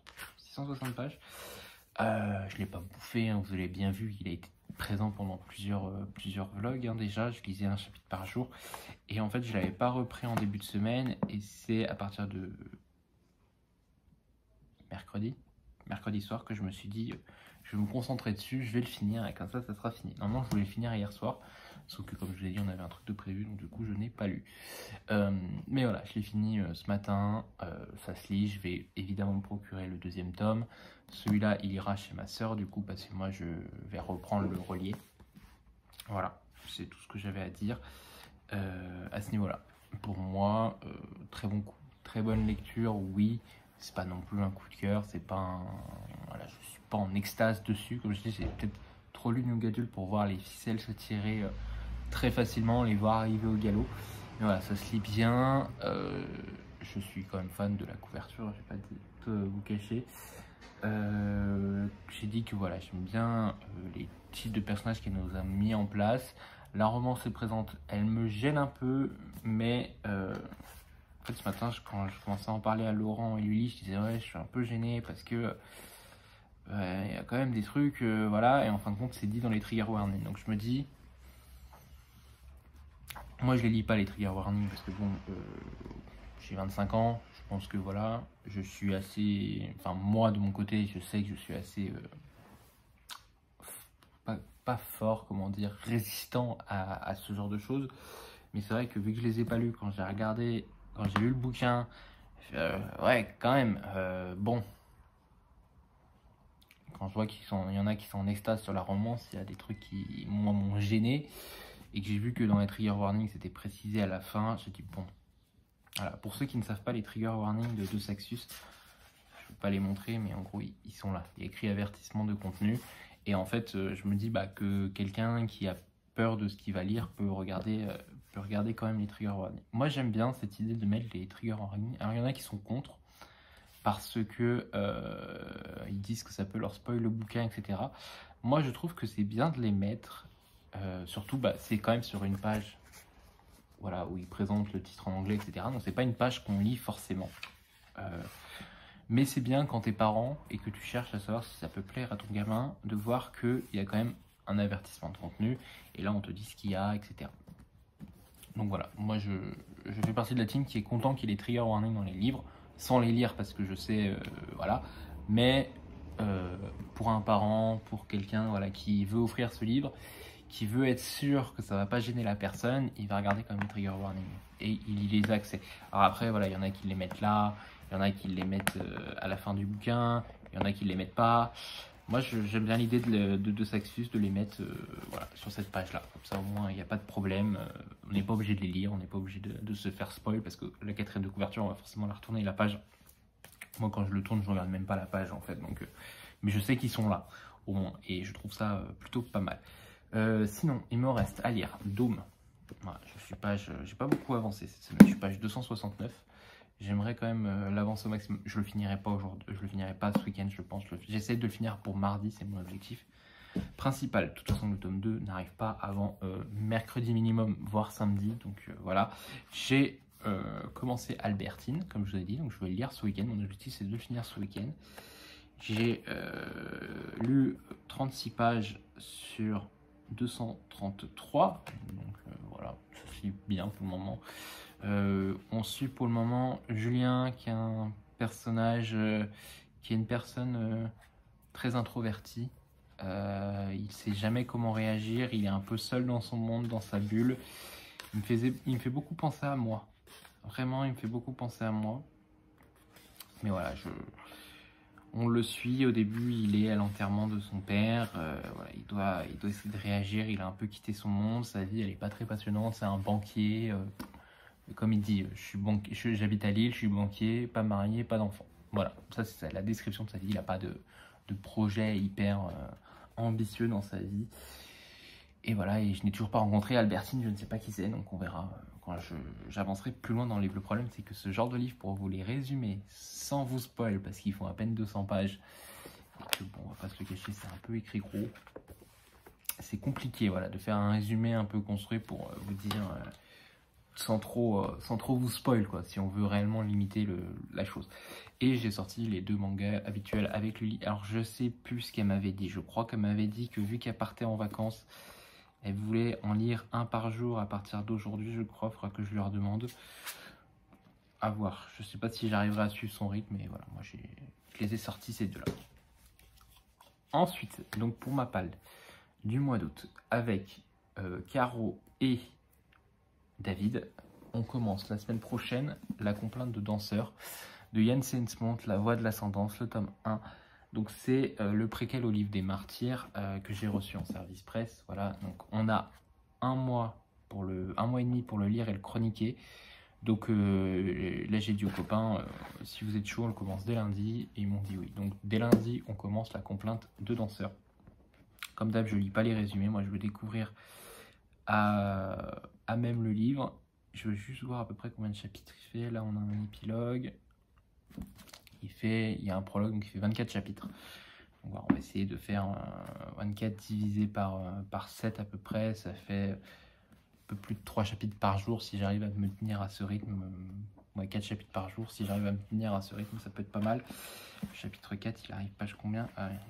pages. Je ne l'ai pas bouffé, hein, vous l'avez bien vu. Il a été présent pendant plusieurs vlogs, hein, déjà. Je lisais un chapitre par jour. Et en fait, je ne l'avais pas repris en début de semaine. Et c'est à partir de mercredi soir que je me suis dit je vais me concentrer dessus, je vais le finir et comme ça sera fini. Normalement je voulais le finir hier soir, sauf que comme je vous l'ai dit on avait un truc de prévu, donc du coup je n'ai pas lu. Mais voilà, je l'ai fini ce matin, ça se lit, je vais évidemment me procurer le deuxième tome. Celui-là il ira chez ma soeur du coup parce que moi je vais reprendre le relier. Voilà, c'est tout ce que j'avais à dire à ce niveau-là. Pour moi, très bon coup, très bonne lecture, oui. C'est pas non plus un coup de cœur, c'est pas un... Voilà, je suis pas en extase dessus. Comme je dis, j'ai peut-être trop lu New Adult pour voir les ficelles se tirer très facilement, les voir arriver au galop. Mais voilà, ça se lit bien. Je suis quand même fan de la couverture, je vais pas tout vous cacher. J'ai dit que voilà, j'aime bien les types de personnages qu'elle nous a mis en place. La romance est présente, elle me gêne un peu, mais... En fait, ce matin, quand je commençais à en parler à Laurent et Lily, je disais ouais, je suis un peu gêné parce que il y a quand même des trucs, voilà, et en fin de compte, c'est dit dans les trigger warnings. Donc je me dis, moi je les lis pas les trigger warnings parce que bon, j'ai 25 ans, je pense que voilà, je suis assez, enfin moi de mon côté, je sais que je suis assez pas fort, comment dire, résistant à ce genre de choses. Mais c'est vrai que vu que je les ai pas lus, quand j'ai regardé, quand j'ai lu le bouquin, ouais, quand même, bon. Quand je vois qu'il y en a qui sont en extase sur la romance, il y a des trucs qui, moi, m'ont gêné. Et que j'ai vu que dans les trigger warnings, c'était précisé à la fin. J'ai dit, bon. Voilà, pour ceux qui ne savent pas, les trigger warnings de Saxus, je ne vais pas les montrer, mais en gros, ils sont là. Il y a écrit avertissement de contenu. Et en fait, je me dis que quelqu'un qui a peur de ce qu'il va lire peut regarder quand même les trigger warnings. Moi, j'aime bien cette idée de mettre les trigger warnings. Alors, il y en a qui sont contre, parce que ils disent que ça peut leur spoil le bouquin, etc. Moi, je trouve que c'est bien de les mettre. Surtout, c'est quand même sur une page, voilà, où ils présentent le titre en anglais, etc. Donc, c'est pas une page qu'on lit forcément. Mais c'est bien quand t'es parent et que tu cherches à savoir si ça peut plaire à ton gamin, de voir qu'il y a quand même un avertissement de contenu. Et là, on te dit ce qu'il y a, etc. Donc voilà, moi je fais partie de la team qui est content qu'il y ait des trigger warnings dans les livres, sans les lire parce que je sais, voilà. Mais pour un parent, pour quelqu'un voilà, qui veut offrir ce livre, qui veut être sûr que ça va pas gêner la personne, il va regarder quand même les trigger warnings. Et il les a accès. Alors après, voilà, il y en a qui les mettent là, il y en a qui les mettent à la fin du bouquin, il y en a qui les mettent pas. Moi, j'aime bien l'idée de Saxus de les mettre voilà, sur cette page-là. Comme ça, au moins, il n'y a pas de problème. On n'est pas obligé de les lire, on n'est pas obligé de se faire spoil parce que la quatrième de couverture, on va forcément la retourner la page. Moi, quand je le tourne, je ne regarde même pas la page en fait. Donc, mais je sais qu'ils sont là, au moins. Et je trouve ça plutôt pas mal. Sinon, il me reste à lire Dôme. Voilà, j'ai pas beaucoup avancé cette semaine. Je suis page 269. J'aimerais quand même l'avancer au maximum. Je le finirai pas aujourd'hui, je le finirai pas ce week-end, je pense. J'essaie de le finir pour mardi, c'est mon objectif principal. De toute façon, le tome 2 n'arrive pas avant mercredi minimum, voire samedi. Donc voilà. J'ai commencé Albertine, comme je vous ai dit, donc je vais le lire ce week-end. Mon objectif, c'est de le finir ce week-end. J'ai lu 36 pages sur 233. Donc voilà, ça se lit bien pour le moment. On suit pour le moment Julien, qui est un personnage, qui est une personne très introvertie. Il ne sait jamais comment réagir, il est un peu seul dans son monde, dans sa bulle. Il me fait beaucoup penser à moi. Vraiment, il me fait beaucoup penser à moi. Mais voilà, on le suit. Au début, il est à l'enterrement de son père. Voilà, il doit essayer de réagir. Il a un peu quitté son monde. Sa vie, elle n'est pas très passionnante. C'est un banquier. Comme il dit, j'habite à Lille, je suis banquier, pas marié, pas d'enfant. Voilà, ça c'est la description de sa vie. Il n'a pas de projet hyper ambitieux dans sa vie. Et voilà, et je n'ai toujours pas rencontré Albertine, je ne sais pas qui c'est, donc on verra quand j'avancerai plus loin dans le livre. Le problème, c'est que ce genre de livre, pour vous les résumer sans vous spoil, parce qu'ils font à peine 200 pages, et que bon, on va pas se le cacher, c'est un peu écrit gros. C'est compliqué, voilà, de faire un résumé un peu construit pour vous dire, sans trop vous spoil, quoi, si on veut réellement limiter la chose. Et j'ai sorti les 2 mangas habituels avec Luli. Alors, je sais plus ce qu'elle m'avait dit. Je crois qu'elle m'avait dit que vu qu'elle partait en vacances, elle voulait en lire 1 par jour à partir d'aujourd'hui, je crois. Il faudra que je lui redemande. À voir. Je sais pas si j'arriverai à suivre son rythme, mais voilà, moi je les ai sortis ces 2-là. Ensuite, donc pour ma palle du mois d'août, avec Caro et David, on commence la semaine prochaine La complainte de danseur de Yann Sensmont, La voix de l'ascendance, le tome 1. Donc c'est le préquel au livre des martyrs que j'ai reçu en service presse. Voilà, donc on a 1 mois et demi pour le lire et le chroniquer. Donc là j'ai dit aux copains, si vous êtes chaud, on le commence dès lundi. Et ils m'ont dit oui. Donc dès lundi, on commence La complainte de danseur. Comme d'hab, je lis pas les résumés. Moi, je veux découvrir à même le livre. Je veux juste voir à peu près combien de chapitres il fait. Là, on a un épilogue. Il y a un prologue, donc il fait 24 chapitres. Donc, voilà, on va essayer de faire 24 divisé par 7 à peu près. Ça fait un peu plus de 3 chapitres par jour si j'arrive à me tenir à ce rythme. Ouais, 4 chapitres par jour, si j'arrive à me tenir à ce rythme, ça peut être pas mal. Le chapitre 4, il arrive page combien?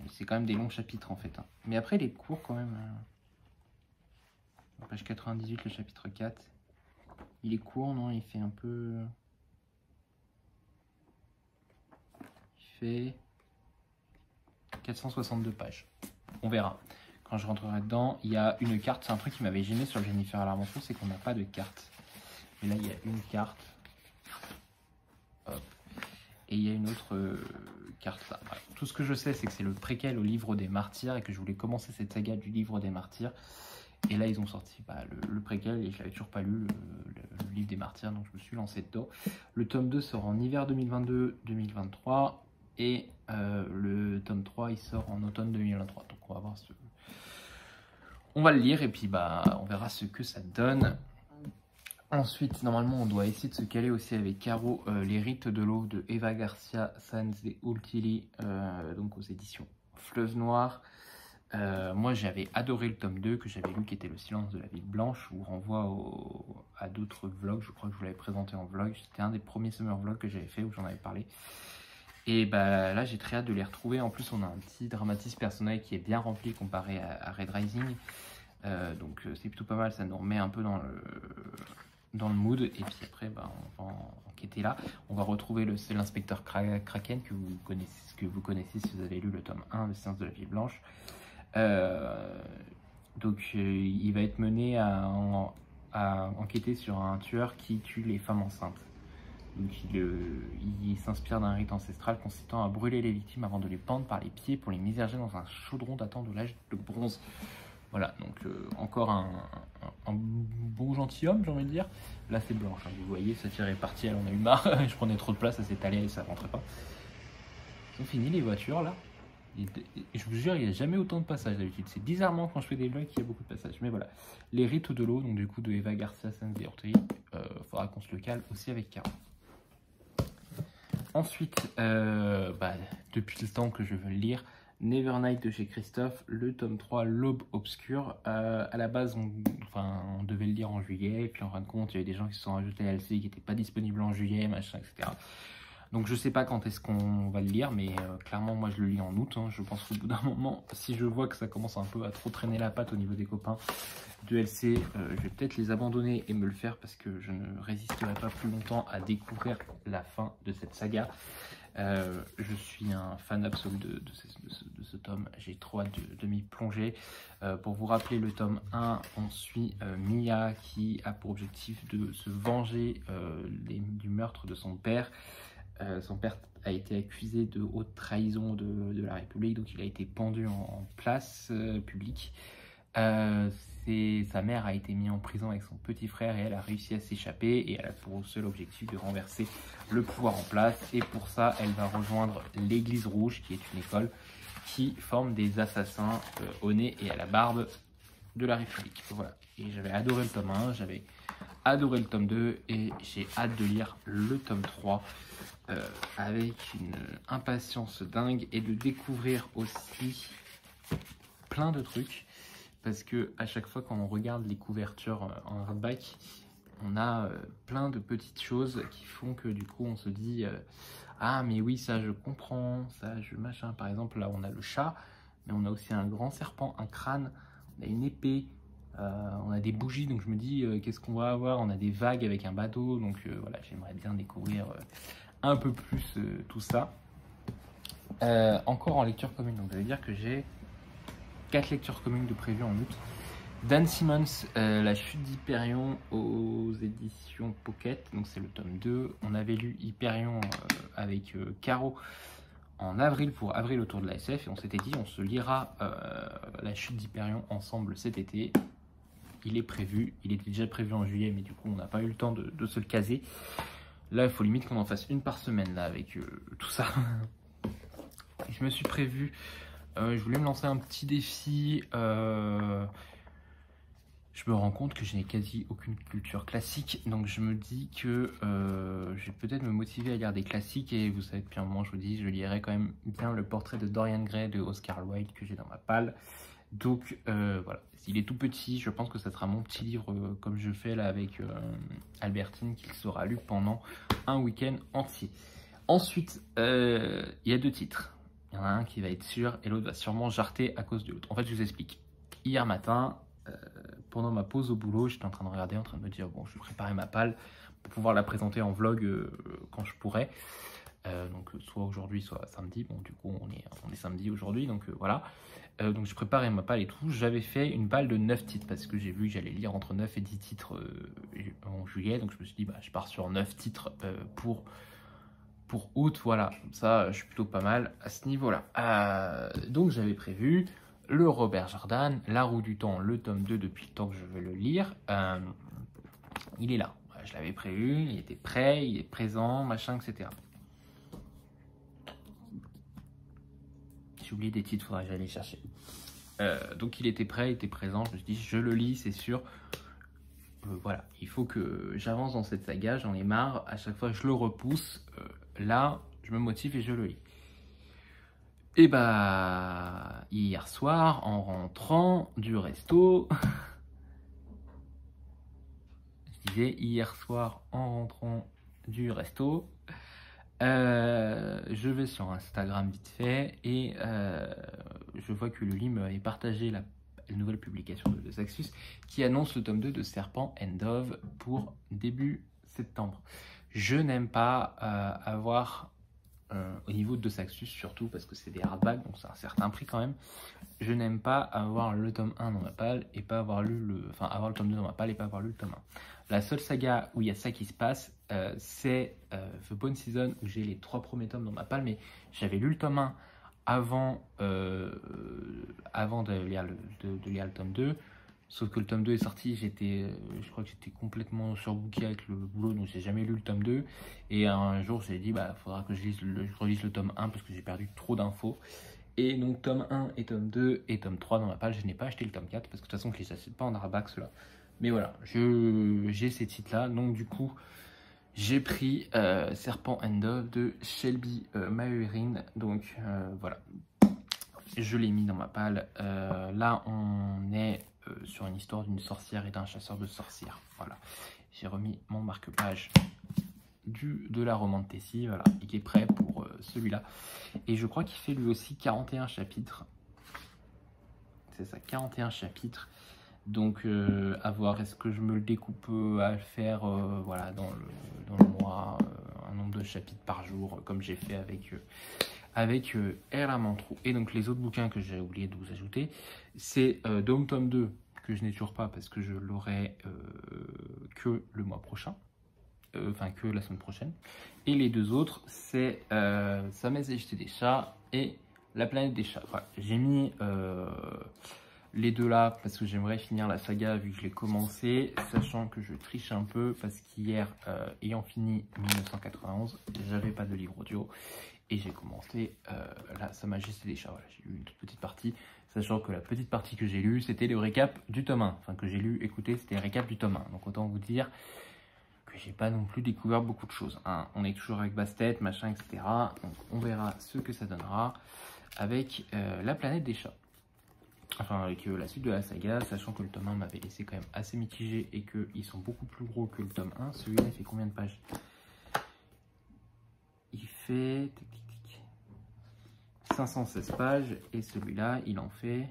C'est quand même des longs chapitres en fait. Hein. Mais après, il est court quand même. Page 98, le chapitre 4. Il est court, non? Il fait un peu... Il fait 462 pages. On verra. Quand je rentrerai dedans, il y a une carte. C'est un truc qui m'avait gêné sur le Jennifer Alarmanso, c'est qu'on n'a pas de carte. Et là, il y a une carte. Hop. Et il y a une autre carte là. Voilà. Tout ce que je sais, c'est que c'est le préquel au livre des martyrs et que je voulais commencer cette saga du livre des martyrs. Et là, ils ont sorti le préquel et je l'avais toujours pas lu, le livre des martyrs, donc je me suis lancé dedans. Le tome 2 sort en hiver 2022-2023 et le tome 3, il sort en automne 2023. Donc on va voir on va le lire et puis on verra ce que ça donne. Ensuite, normalement, on doit essayer de se caler aussi avec Caro Les rites de l'eau de Eva Garcia Sanz et Ultili, donc aux éditions Fleuve Noir. Moi j'avais adoré le tome 2 que j'avais lu qui était Le silence de la ville blanche, où on renvoie à d'autres vlogs. Je crois que je vous l'avais présenté en vlog, c'était un des premiers summer vlogs que j'avais fait où j'en avais parlé. Et là j'ai très hâte de les retrouver. En plus on a un petit dramatisme personnel qui est bien rempli comparé à Red Rising, donc c'est plutôt pas mal, ça nous remet un peu dans le mood. Et puis après on va enquêter là. On va retrouver c'est l'inspecteur Kraken que vous connaissez si vous avez lu le tome 1 de Silence de la ville blanche. Donc il va être mené à enquêter sur un tueur qui tue les femmes enceintes. Donc il s'inspire d'un rite ancestral consistant à brûler les victimes avant de les pendre par les pieds pour les miserger dans un chaudron datant de l'âge de bronze. Voilà, donc encore un beau gentilhomme, j'ai envie de dire. Là c'est blanche, hein, vous voyez, ça tirait parti, elle en a eu marre. Je prenais trop de place, ça s'est allé et ça rentrait pas. Ils ont fini les voitures là. Et je vous jure, il n'y a jamais autant de passages d'habitude. C'est bizarrement quand je fais des vlogs qu'il y a beaucoup de passages. Mais voilà, les rites de l'eau, donc du coup de Eva Garcia Sanz et Ortega, faudra qu'on se le cale aussi avec Caro. Ensuite, depuis le temps que je veux le lire, Nevernight de chez Christophe, le tome 3, L'Aube Obscure. À la base, on devait le lire en juillet, et puis en fin de compte, il y avait des gens qui se sont rajoutés à LC qui n'étaient pas disponibles en juillet, machin, etc. Donc je sais pas quand est-ce qu'on va le lire, mais clairement moi je le lis en août. Hein. Je pense qu'au bout d'un moment, si je vois que ça commence un peu à trop traîner la patte au niveau des copains de LC, je vais peut-être les abandonner et me le faire parce que je ne résisterai pas plus longtemps à découvrir la fin de cette saga. Je suis un fan absolu de ce tome, j'ai trop hâte de m'y plonger. Pour vous rappeler le tome 1, on suit Mia qui a pour objectif de se venger du meurtre de son père. Son père a été accusé de haute trahison de la République, donc il a été pendu en place publique. Sa mère a été mise en prison avec son petit frère et elle a réussi à s'échapper et elle a pour seul objectif de renverser le pouvoir en place. Et pour ça, elle va rejoindre l'Église Rouge, qui est une école qui forme des assassins au nez et à la barbe de la République. Voilà. Et j'avais adoré le tome 1, j'avais adoré le tome 2 et j'ai hâte de lire le tome 3 avec une impatience dingue et de découvrir aussi plein de trucs. Parce que à chaque fois quand on regarde les couvertures en hardback, on a plein de petites choses qui font que du coup on se dit ah mais oui ça je comprends, ça je machin. Par exemple là on a le chat, mais on a aussi un grand serpent, un crâne, on a une épée, on a des bougies, donc je me dis qu'est-ce qu'on va avoir, on a des vagues avec un bateau, donc voilà j'aimerais bien découvrir un peu plus tout ça. Encore en lecture commune, donc ça veut dire que j'ai 4 lectures communes de prévues en août. Dan Simmons, La chute d'Hyperion aux éditions Pocket, donc c'est le tome 2. On avait lu Hyperion avec Caro en avril pour avril autour de la SF et on s'était dit on se lira La chute d'Hyperion ensemble cet été. Il est prévu, il était déjà prévu en juillet mais du coup on n'a pas eu le temps de se le caser. Là il faut limite qu'on en fasse une par semaine là avec tout ça. Je me suis prévu, je voulais me lancer un petit défi. Je me rends compte que je n'ai quasi aucune culture classique, donc je me dis que je vais peut-être me motiver à lire des classiques, et vous savez depuis un moment je vous dis je lirai quand même bien le portrait de Dorian Gray de Oscar Wilde que j'ai dans ma palle. Donc voilà, il est tout petit, je pense que ça sera mon petit livre comme je fais là avec Albertine, qu'il sera lu pendant un week-end entier. Ensuite, il y a 2 titres. Il y en a un qui va être sûr et l'autre va sûrement jarter à cause de l'autre. En fait, je vous explique. Hier matin, pendant ma pause au boulot, j'étais en train de regarder, en train de me dire bon, je vais préparer ma palle pour pouvoir la présenter en vlog quand je pourrai. Donc soit aujourd'hui, soit samedi. Bon, du coup, on est samedi aujourd'hui, donc voilà. Donc je préparais ma palle et tout. J'avais fait une palle de 9 titres parce que j'ai vu que j'allais lire entre 9 et 10 titres en juillet. Donc je me suis dit, bah, je pars sur 9 titres pour août, voilà, comme ça je suis plutôt pas mal à ce niveau-là. Donc j'avais prévu le Robert Jordan, La Roue du Temps, le tome 2 depuis le temps que je vais le lire. Il est là, je l'avais prévu, il était prêt, il est présent, machin, etc. J'ai oublié des titres, faudrait que j'aille les chercher. Donc il était prêt, il était présent, je me suis dit je le lis, c'est sûr. Voilà, il faut que j'avance dans cette saga, j'en ai marre, à chaque fois je le repousse, là je me motive et je le lis. Et bah hier soir en rentrant du resto, je disais hier soir en rentrant du resto, je vais sur Instagram vite fait et je vois que Luli m'avait partagé la nouvelle publication de Saxus qui annonce le tome 2 de Serpent and Dove pour début septembre. Je n'aime pas avoir, au niveau de Saxus surtout parce que c'est des hardbacks, donc c'est un certain prix quand même, je n'aime pas avoir le tome 1 dans ma palle et pas avoir lu avoir le tome 2 dans ma palle et pas avoir lu le tome 1. La seule saga où il y a ça qui se passe, c'est The Bone Season, où j'ai les 3 premiers tomes dans ma palle, mais j'avais lu le tome 1 avant de lire le tome 2, sauf que le tome 2 est sorti, je crois que j'étais complètement surbooké avec le boulot, donc j'ai jamais lu le tome 2, et un jour j'ai dit bah faudra que je relise le tome 1 parce que j'ai perdu trop d'infos, et donc tome 1 et tome 2 et tome 3 dans ma palle. Je n'ai pas acheté le tome 4 parce que de toute façon je les achète pas en hardback ceux-là, mais voilà, j'ai ces titres là, donc du coup j'ai pris Serpent and Dove de Shelby Mahurin, donc voilà, je l'ai mis dans ma palle. Là on est sur une histoire d'une sorcière et d'un chasseur de sorcières, voilà, j'ai remis mon marque-page de la romane de Tessie, voilà, et qui est prêt pour celui-là, et je crois qu'il fait lui aussi 41 chapitres, c'est ça, 41 chapitres. Donc à voir, est-ce que je me le découpe à le faire voilà, dans le mois, un nombre de chapitres par jour, comme j'ai fait avec Ella Mantrou. Et donc les autres bouquins que j'ai oublié de vous ajouter, c'est Dome Tome 2, que je n'ai toujours pas parce que je l'aurai que le mois prochain. enfin que la semaine prochaine. Et les deux autres, c'est Sa Majesté des Chats et La Planète des Chats. Voilà. J'ai mis les deux là parce que j'aimerais finir la saga vu que je l'ai commencé, sachant que je triche un peu parce qu'hier, ayant fini 1991, j'avais pas de livre audio et j'ai commencé là, Sa Majesté des Chats. Voilà, j'ai lu une toute petite partie, sachant que la petite partie que j'ai lue, c'était le récap du tome 1. Enfin, que j'ai lu, écoutez, c'était le récap du tome 1. Donc autant vous dire que j'ai pas non plus découvert beaucoup de choses. Hein. On est toujours avec Bastet, machin, etc. Donc on verra ce que ça donnera avec La Planète des Chats. Enfin, avec la suite de la saga, sachant que le tome 1 m'avait laissé quand même assez mitigé et qu'ils sont beaucoup plus gros que le tome 1. Celui-là, il fait combien de pages? Il fait 516 pages et celui-là, il en fait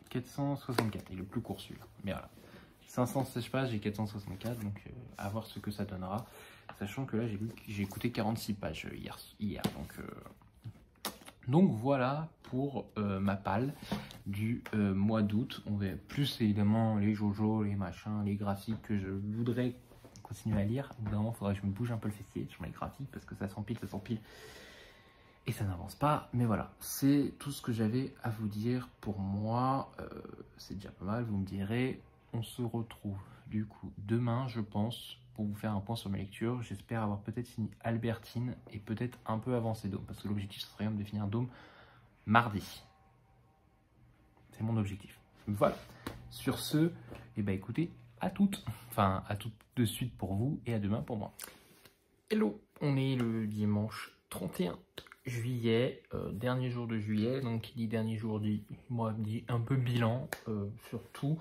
464. Il est le plus court celui-là. Mais voilà. 516 pages et 464, donc à voir ce que ça donnera. Sachant que là, j'ai écouté 46 pages hier. Donc voilà pour ma palle du mois d'août. On verra plus évidemment les JoJo, les machins, les graphiques que je voudrais continuer à lire. Évidemment, il faudrait que je me bouge un peu le fessier sur les graphiques parce que ça s'empile et ça n'avance pas. Mais voilà, c'est tout ce que j'avais à vous dire pour moi. C'est déjà pas mal, vous me direz. On se retrouve du coup demain, je pense, pour vous faire un point sur mes lectures. J'espère avoir peut-être fini Albertine et peut-être un peu avancé Dôme, parce que l'objectif ce serait quand même de finir Dôme mardi. C'est mon objectif. Voilà. Sur ce, eh ben écoutez, à toutes. Enfin, à toutes de suite pour vous et à demain pour moi. Hello, on est le dimanche 31 juillet, dernier jour de juillet. Donc, qui dit dernier jour dit, moi, dit un peu bilan, surtout.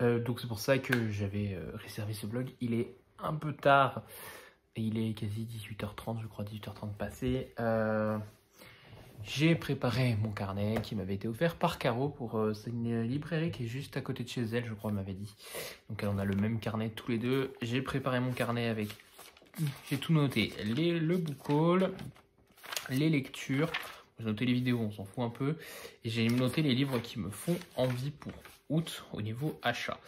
Donc c'est pour ça que j'avais réservé ce vlog. Il est un peu tard, et il est quasi 18h30, je crois, 18h30 passé. J'ai préparé mon carnet qui m'avait été offert par Caro pour c'est une librairie qui est juste à côté de chez elle, je crois, elle m'avait dit. Donc on a le même carnet tous les deux. J'ai préparé mon carnet avec, j'ai tout noté, le book haul, les lectures. J'ai noté les vidéos, on s'en fout un peu. Et j'ai noté les livres qui me font envie pour août au niveau achat.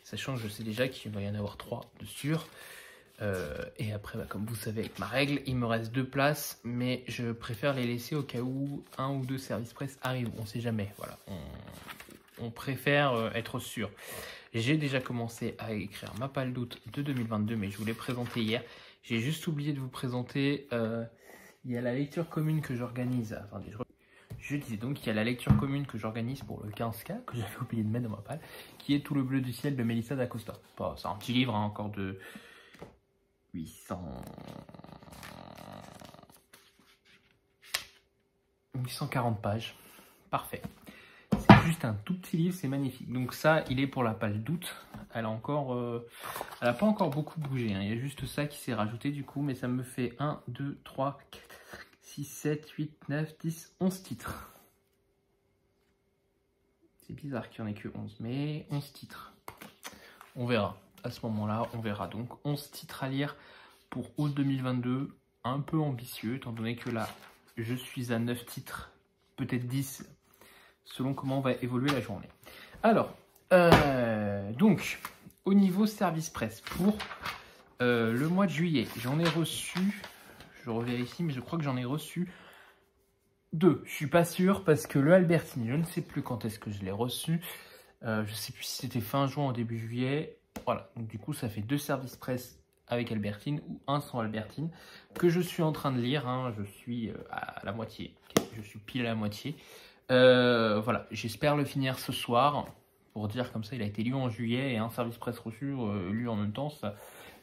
Sachant que je sais déjà qu'il va y en avoir 3 de sûr. Et après, bah, comme vous savez avec ma règle, il me reste 2 places. Mais je préfère les laisser au cas où 1 ou 2 services presse arrivent. On sait jamais. Voilà. On préfère être sûr. J'ai déjà commencé à écrire ma palle d'août de 2022. Mais je vous l'ai présenté hier. J'ai juste oublié de vous présenter... il y a la lecture commune que j'organise. Attendez, je disais donc qu'il y a la lecture commune que j'organise pour le 15K, que j'avais oublié de mettre dans ma palle, qui est Tout le bleu du ciel de Mélissa d'Acosta. Bon, c'est un petit livre, hein, encore de 840 pages. Parfait. C'est juste un tout petit livre, c'est magnifique. Donc ça, il est pour la palle d'août. Elle a pas encore beaucoup bougé. Hein. Il y a juste ça qui s'est rajouté du coup, mais ça me fait 1, 2, 3, 4, 6, 7, 8, 9, 10, 11 titres. C'est bizarre qu'il n'y en ait que 11, mais 11 titres. On verra. À ce moment-là, on verra. Donc 11 titres à lire pour août 2022. Un peu ambitieux, étant donné que là, je suis à 9 titres, peut-être 10, selon comment va évoluer la journée. Alors, donc, au niveau service presse, pour le mois de juillet, j'en ai reçu, je revérifie, mais je crois que j'en ai reçu 2. Je suis pas sûr, parce que le Albertine, je ne sais plus quand est-ce que je l'ai reçu. Je sais plus si c'était fin juin ou début juillet. Voilà, donc du coup, ça fait 2 services presse avec Albertine, ou 1 sans Albertine, que je suis en train de lire. Hein, je suis à la moitié, je suis pile à la moitié. Voilà, j'espère le finir ce soir. Pour dire comme ça, il a été lu en juillet et un service presse reçu lu en même temps, ça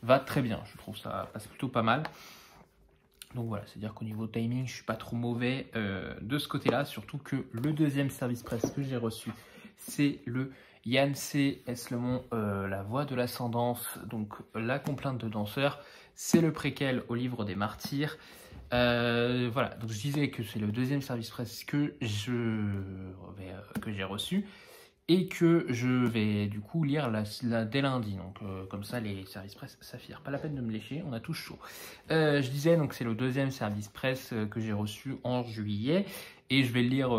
va très bien. Je trouve ça passe plutôt pas mal. Donc voilà, c'est-à-dire qu'au niveau timing, je suis pas trop mauvais de ce côté-là. Surtout que le deuxième service presse que j'ai reçu, c'est le Yann C. Eslemont, La Voix de l'Ascendance, donc La Complainte de Danseur. C'est le préquel au livre des Martyrs. Voilà, donc je disais que c'est le deuxième service presse que j'ai reçu et que je vais du coup lire dès lundi. Donc comme ça, les services presse s'affirment. Pas la peine de me lécher, on a tous chaud. Je disais donc c'est le deuxième service presse que j'ai reçu en juillet Et je vais le lire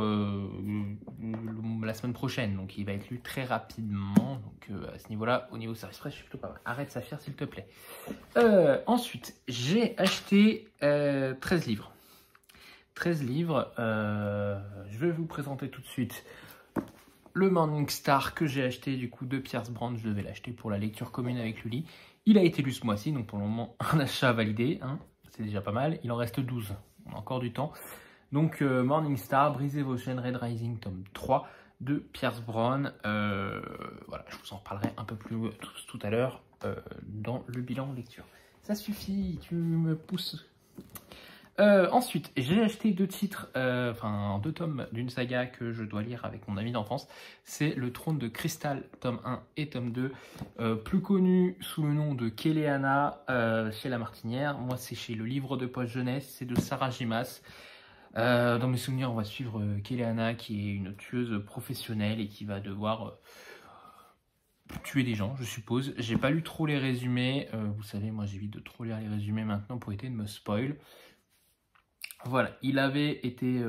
la semaine prochaine, donc il va être lu très rapidement. Donc à ce niveau-là, au niveau service presse, je suis plutôt pas mal. Arrête Saphir, s'il te plaît. Ensuite, j'ai acheté 13 livres. 13 livres, je vais vous présenter tout de suite le Morning Star que j'ai acheté du coup de Pierce Brand. Je devais l'acheter pour la lecture commune avec Lully. Il a été lu ce mois-ci, donc pour le moment un achat validé, hein, c'est déjà pas mal. Il en reste 12, on a encore du temps. Donc Morning Star, Brisez vos chaînes, Red Rising, tome 3 de Pierce Brand. Voilà, je vous en reparlerai un peu plus tout à l'heure dans le bilan lecture. Ça suffit, tu me pousses. Ensuite, j'ai acheté 2 titres, enfin 2 tomes d'une saga que je dois lire avec mon ami d'enfance. C'est Le Trône de Cristal, tome 1 et tome 2, plus connu sous le nom de Kéléana chez La Martinière. Moi, c'est chez Le Livre de Poche Jeunesse, c'est de Sarah Gimas. Dans mes souvenirs, on va suivre Kéléana, qui est une tueuse professionnelle et qui va devoir tuer des gens, je suppose. J'ai pas lu trop les résumés. Vous savez, moi, j'évite de trop lire les résumés maintenant pour éviter de me spoil. Voilà, il avait été,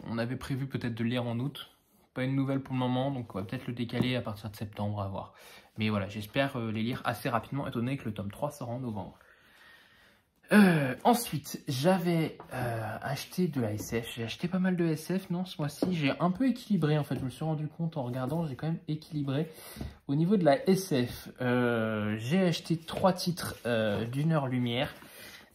on avait prévu peut-être de le lire en août, pas une nouvelle pour le moment, donc on va peut-être le décaler à partir de septembre, à voir. Mais voilà, j'espère les lire assez rapidement, étant donné que le tome 3 sort en novembre. Ensuite, j'avais acheté de la SF, j'ai acheté pas mal de SF, non, ce mois-ci, j'ai un peu équilibré, en fait, je me suis rendu compte en regardant, j'ai quand même équilibré. Au niveau de la SF, j'ai acheté 3 titres d'une heure lumière,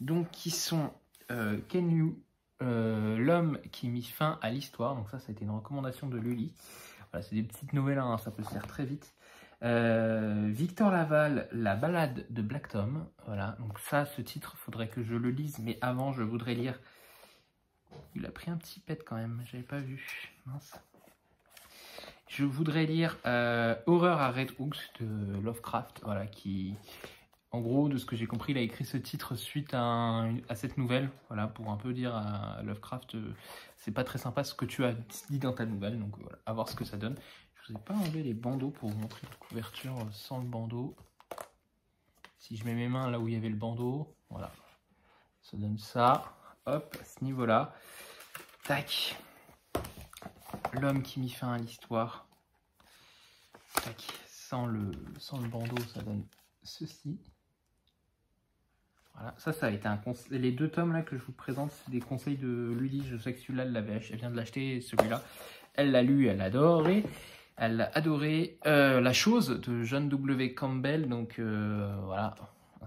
donc qui sont... Can You, L'homme qui mit fin à l'histoire. Donc ça a été une recommandation de Lully. Voilà, c'est des petites nouvelles, hein, ça peut se faire très vite. Victor Laval, La balade de Black Tom. Voilà, donc ça, ce titre, faudrait que je le lise, mais avant, je voudrais lire... Il a pris un petit pet quand même, j'avais pas vu. Mince. Je voudrais lire Horreur à Red Hooks de Lovecraft, voilà, qui... En gros, de ce que j'ai compris, il a écrit ce titre suite à cette nouvelle. Voilà, pour un peu dire à Lovecraft, c'est pas très sympa ce que tu as dit dans ta nouvelle. Donc voilà, à voir ce que ça donne. Je vous ai pas enlevé les bandeaux pour vous montrer la couverture sans le bandeau. Si je mets mes mains là où il y avait le bandeau, voilà, ça donne ça. Hop, à ce niveau-là. Tac. L'homme qui mit fin à l'histoire. Tac. Sans le bandeau, ça donne ceci. Voilà, ça a été un conseil. Les 2 tomes là que je vous présente, c'est des conseils de Lully. Je sais que celui-là, elle vient de l'acheter, celui-là, elle l'a lu, elle l'a adoré. Elle a adoré La Chose de John W. Campbell, donc voilà,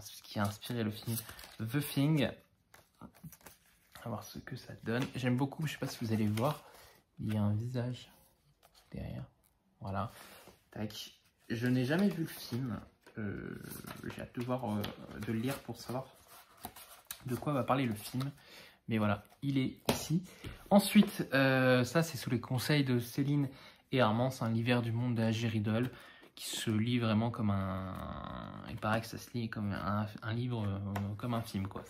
ce qui a inspiré le film The Thing. On va voir ce que ça donne. J'aime beaucoup, je sais pas si vous allez voir, il y a un visage derrière. Voilà, tac. Je n'ai jamais vu le film. J'ai hâte de voir, de le lire pour savoir de quoi va parler le film. Mais voilà, il est ici. Ensuite, ça c'est sous les conseils de Céline et Armand. C'est un L'hiver du monde de H.G. Riddle qui se lit vraiment comme un... Il paraît que ça se lit comme un livre, comme un film, quoi.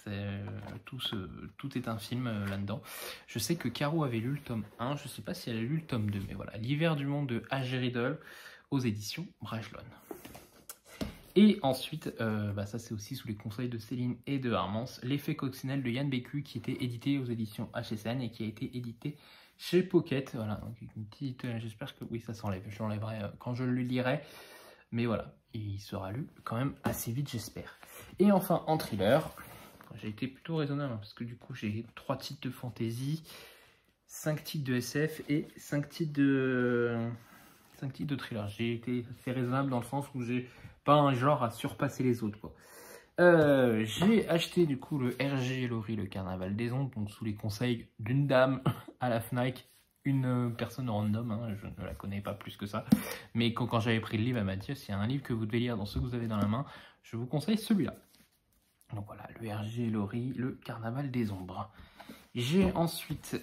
Tout est un film là-dedans. Je sais que Caro avait lu le tome 1. Je sais pas si elle a lu le tome 2. Mais voilà, L'hiver du monde de H.G. Riddle aux éditions Brajlon. Et ensuite, ça c'est aussi sous les conseils de Céline et de Armand, L'effet coccinelle de Yann Bécu, qui était édité aux éditions HSN et qui a été édité chez Pocket. Voilà, donc une petite, j'espère que oui, ça s'enlève. Je l'enlèverai quand je le lirai. Mais voilà, il sera lu quand même assez vite, j'espère. Et enfin, en thriller, j'ai été plutôt raisonnable, parce que du coup, j'ai 3 titres de fantasy, 5 titres de SF et 5 titres de thriller. J'ai été assez raisonnable dans le sens où j'ai pas un genre à surpasser les autres, quoi. J'ai acheté du coup le R.G. Laurie, le Carnaval des Ombres, donc sous les conseils d'une dame à la Fnac, une personne random, hein, je ne la connais pas plus que ça, mais quand j'avais pris le livre, elle m'a dit s'il y a un livre que vous devez lire dans ceux que vous avez dans la main, je vous conseille celui-là. Donc voilà, le R.G. Laurie, le Carnaval des Ombres. J'ai ensuite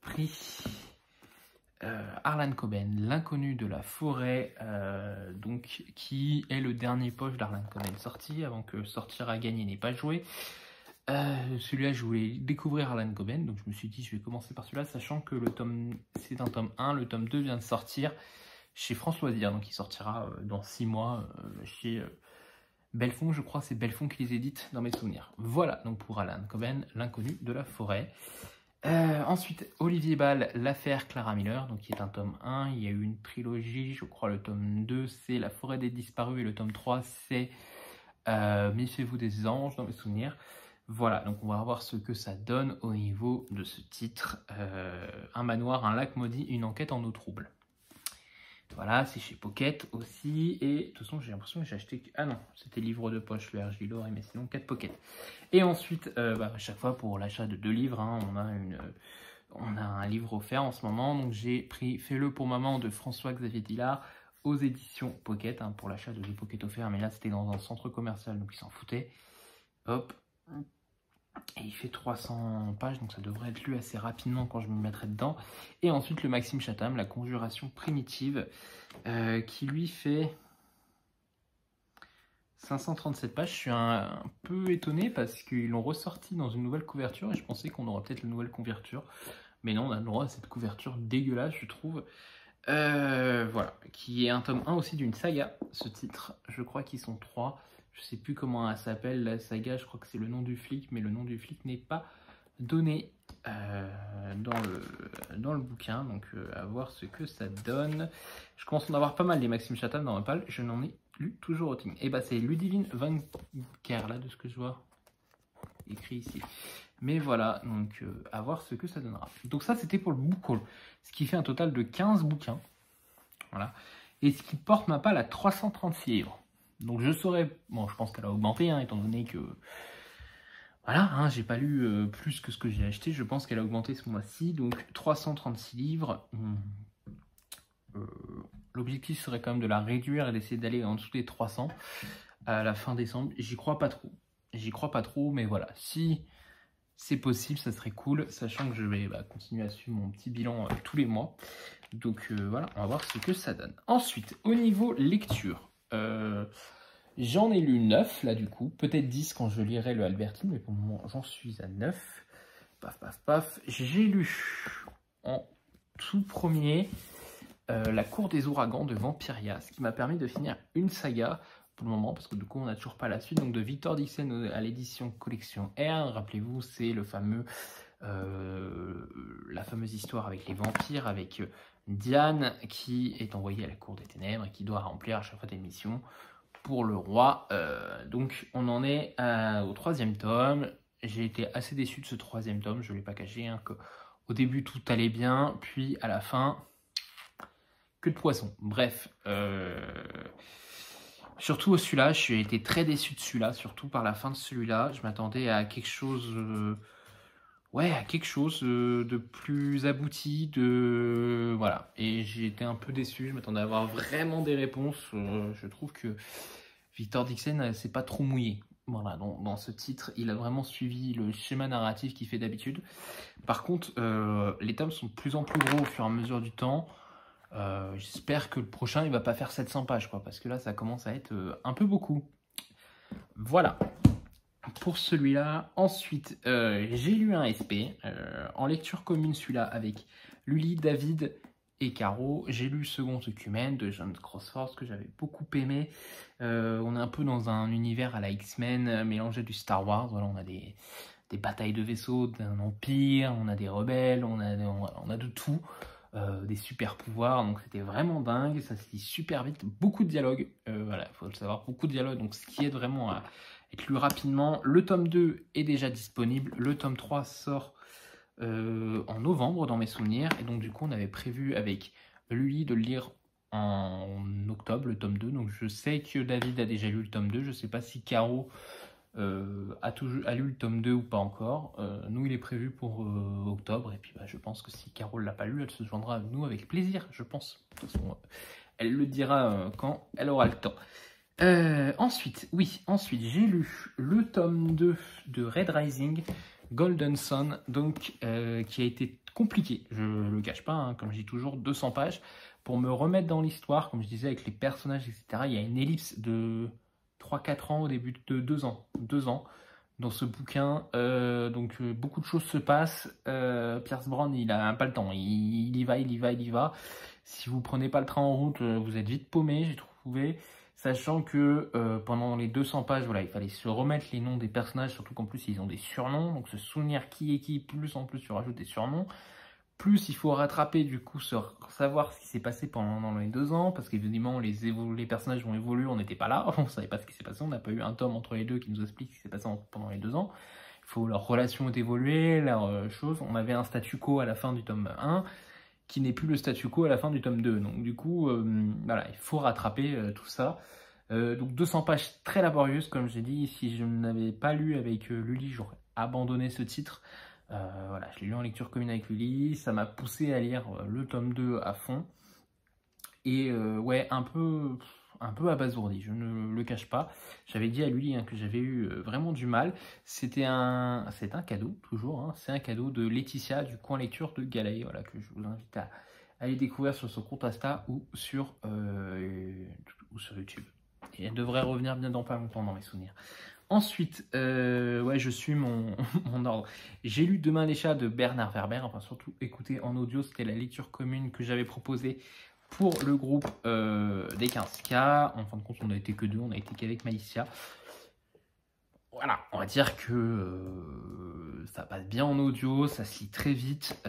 pris Harlan Coben, L'inconnu de la forêt, donc, qui est le dernier poche d'Harlan Coben sorti, avant que Sortir à gagner n'ait pas joué. Celui-là, je voulais découvrir Harlan Coben, donc je me suis dit, je vais commencer par celui-là, sachant que c'est un tome 1, le tome 2 vient de sortir chez France Loisirs, donc il sortira dans 6 mois chez Belfond, je crois, c'est Belfond qui les édite dans mes souvenirs. Voilà, donc pour Harlan Coben, L'inconnu de la forêt. Ensuite, Olivier Ball, L'affaire Clara Miller, donc qui est un tome 1. Il y a eu une trilogie, je crois le tome 2 c'est La forêt des disparus et le tome 3 c'est Méfiez-vous des anges dans mes souvenirs. Voilà, donc on va voir ce que ça donne au niveau de ce titre. Un manoir, un lac maudit, une enquête en eau trouble. Voilà, c'est chez Pocket aussi. Et de toute façon, j'ai l'impression que j'ai acheté... Ah non, c'était livre de poche, le RJ Lorry, mais sinon 4 Pocket. Et ensuite, à chaque fois pour l'achat de 2 livres, hein, on a un livre offert en ce moment. Donc j'ai pris Fais-le pour maman de François-Xavier Dillard aux éditions Pocket, hein, pour l'achat de 2 Pocket offerts. Mais là, c'était dans un centre commercial, donc ils s'en foutaient. Hop. Et il fait 300 pages, donc ça devrait être lu assez rapidement quand je me mettrai dedans. Et ensuite le Maxime Chatham, La conjuration primitive, qui lui fait 537 pages. Je suis un peu étonné parce qu'ils l'ont ressorti dans une nouvelle couverture et je pensais qu'on aurait peut-être la nouvelle couverture. Mais non, on a le droit à cette couverture dégueulasse, je trouve. Voilà, qui est un tome 1 aussi d'une saga, ce titre. Je crois qu'ils sont 3. Je sais plus comment elle s'appelle, la saga, je crois que c'est le nom du flic, mais le nom du flic n'est pas donné dans le bouquin, donc à voir ce que ça donne. Je commence à en avoir pas mal des Maxime Chatham dans ma palle, je n'en ai lu toujours autant. Et bah c'est Ludivine Vanker, là, de ce que je vois, écrit ici. Mais voilà, donc à voir ce que ça donnera. Donc ça c'était pour le book haul, ce qui fait un total de 15 bouquins, voilà, et ce qui porte ma palle à 336 livres. Donc je saurais, bon je pense qu'elle a augmenté, hein, étant donné que, voilà, hein, j'ai pas lu plus que ce que j'ai acheté, je pense qu'elle a augmenté ce mois-ci, donc 336 livres. L'objectif serait quand même de la réduire et d'essayer d'aller en dessous des 300 à la fin décembre. J'y crois pas trop, mais voilà, si c'est possible, ça serait cool, sachant que je vais continuer à suivre mon petit bilan tous les mois. Donc voilà, on va voir ce que ça donne. Ensuite, au niveau lecture, j'en ai lu 9 là du coup, peut-être 10 quand je lirai le Albertine, mais pour le moment j'en suis à 9. Paf paf paf. J'ai lu en tout premier La cour des ouragans de Vampiria, ce qui m'a permis de finir une saga pour le moment, parce que du coup on n'a toujours pas la suite, donc de Victor Dixon à l'édition Collection R. Rappelez-vous, c'est le fameux la fameuse histoire avec les vampires, avec Diane qui est envoyée à la cour des ténèbres et qui doit remplir à chaque fois des missions pour le roi. Donc on en est au 3e tome. J'ai été assez déçu de ce 3e tome, je ne l'ai pas caché, hein, au début tout allait bien, puis à la fin, que de poisson. Bref, surtout celui-là, j'ai été très déçu de celui-là, surtout par la fin de celui-là. Je m'attendais à quelque chose... de plus abouti, voilà. Et j'ai été un peu déçu, je m'attendais à avoir vraiment des réponses. Je trouve que Victor Dixon s'est pas trop mouillé. Voilà, dans ce titre, il a vraiment suivi le schéma narratif qu'il fait d'habitude. Par contre, les tomes sont de plus en plus gros au fur et à mesure du temps. J'espère que le prochain, il va pas faire 700 pages, quoi, parce que là, ça commence à être un peu beaucoup. Voilà. Pour celui-là, ensuite, j'ai lu un SP, en lecture commune celui-là avec Lully, David et Caro. J'ai lu Second Œcumène de John Crossforce que j'avais beaucoup aimé. On est un peu dans un univers à la X-Men, mélangé du Star Wars. Voilà, on a des batailles de vaisseaux d'un empire, on a des rebelles, on a de tout. Des super pouvoirs, donc c'était vraiment dingue, ça se lit super vite, beaucoup de dialogues, voilà, il faut le savoir, beaucoup de dialogues, donc ce qui aide vraiment à être lu rapidement. Le tome 2 est déjà disponible, le tome 3 sort en novembre dans mes souvenirs, et donc du coup on avait prévu avec Lully de le lire en octobre, le tome 2, donc je sais que David a déjà lu le tome 2, je sais pas si Caro a lu le tome 2 ou pas encore. Nous il est prévu pour octobre, et puis je pense que si Carole l'a pas lu, elle se joindra à nous avec plaisir, je pense. De toute façon, elle le dira quand elle aura le temps. Ensuite j'ai lu le tome 2 de Red Rising, Golden Sun, donc qui a été compliqué, je le cache pas, hein, comme je dis toujours, 200 pages, pour me remettre dans l'histoire, comme je disais, avec les personnages, etc. Il y a une ellipse de 3-4 ans au début de 2 ans dans ce bouquin, donc beaucoup de choses se passent. Pierce Brown, il a pas le temps, il y va. Si vous prenez pas le train en route, vous êtes vite paumé, j'ai trouvé. Sachant que pendant les 200 pages, voilà, il fallait se remettre les noms des personnages, surtout qu'en plus ils ont des surnoms, donc se souvenir qui est qui, plus en plus tu rajoutes des surnoms. Plus il faut rattraper du coup, savoir ce qui s'est passé pendant les 2 ans, parce qu'évidemment les personnages vont évoluer, on n'était pas là, on ne savait pas ce qui s'est passé, on n'a pas eu un tome entre les deux qui nous explique ce qui s'est passé pendant les 2 ans. Il faut leur relation est évoluée, leur chose. On avait un statu quo à la fin du tome 1, qui n'est plus le statu quo à la fin du tome 2. Donc du coup, voilà, il faut rattraper tout ça. Donc 200 pages très laborieuses, comme j'ai dit. Si je n'avais pas lu avec Lully, j'aurais abandonné ce titre. Voilà, je l'ai lu en lecture commune avec Lully. Ça m'a poussé à lire le tome 2 à fond. Et ouais, un peu abasourdi, je ne le cache pas. J'avais dit à Lully que j'avais eu vraiment du mal. C'est un cadeau, toujours. Hein. C'est un cadeau de Laetitia du coin lecture de Galae, voilà, que je vous invite à aller découvrir sur son compte Insta ou sur YouTube. Et elle devrait revenir bien dans pas longtemps dans mes souvenirs. Ensuite, ouais, je suis mon ordre. J'ai lu Demain des chats de Bernard Werber, enfin surtout écouté en audio, c'était la lecture commune que j'avais proposée pour le groupe des 15K. En fin de compte, on n'a été que 2, on a été qu'avec Malicia. Voilà, on va dire que ça passe bien en audio, ça se lit très vite.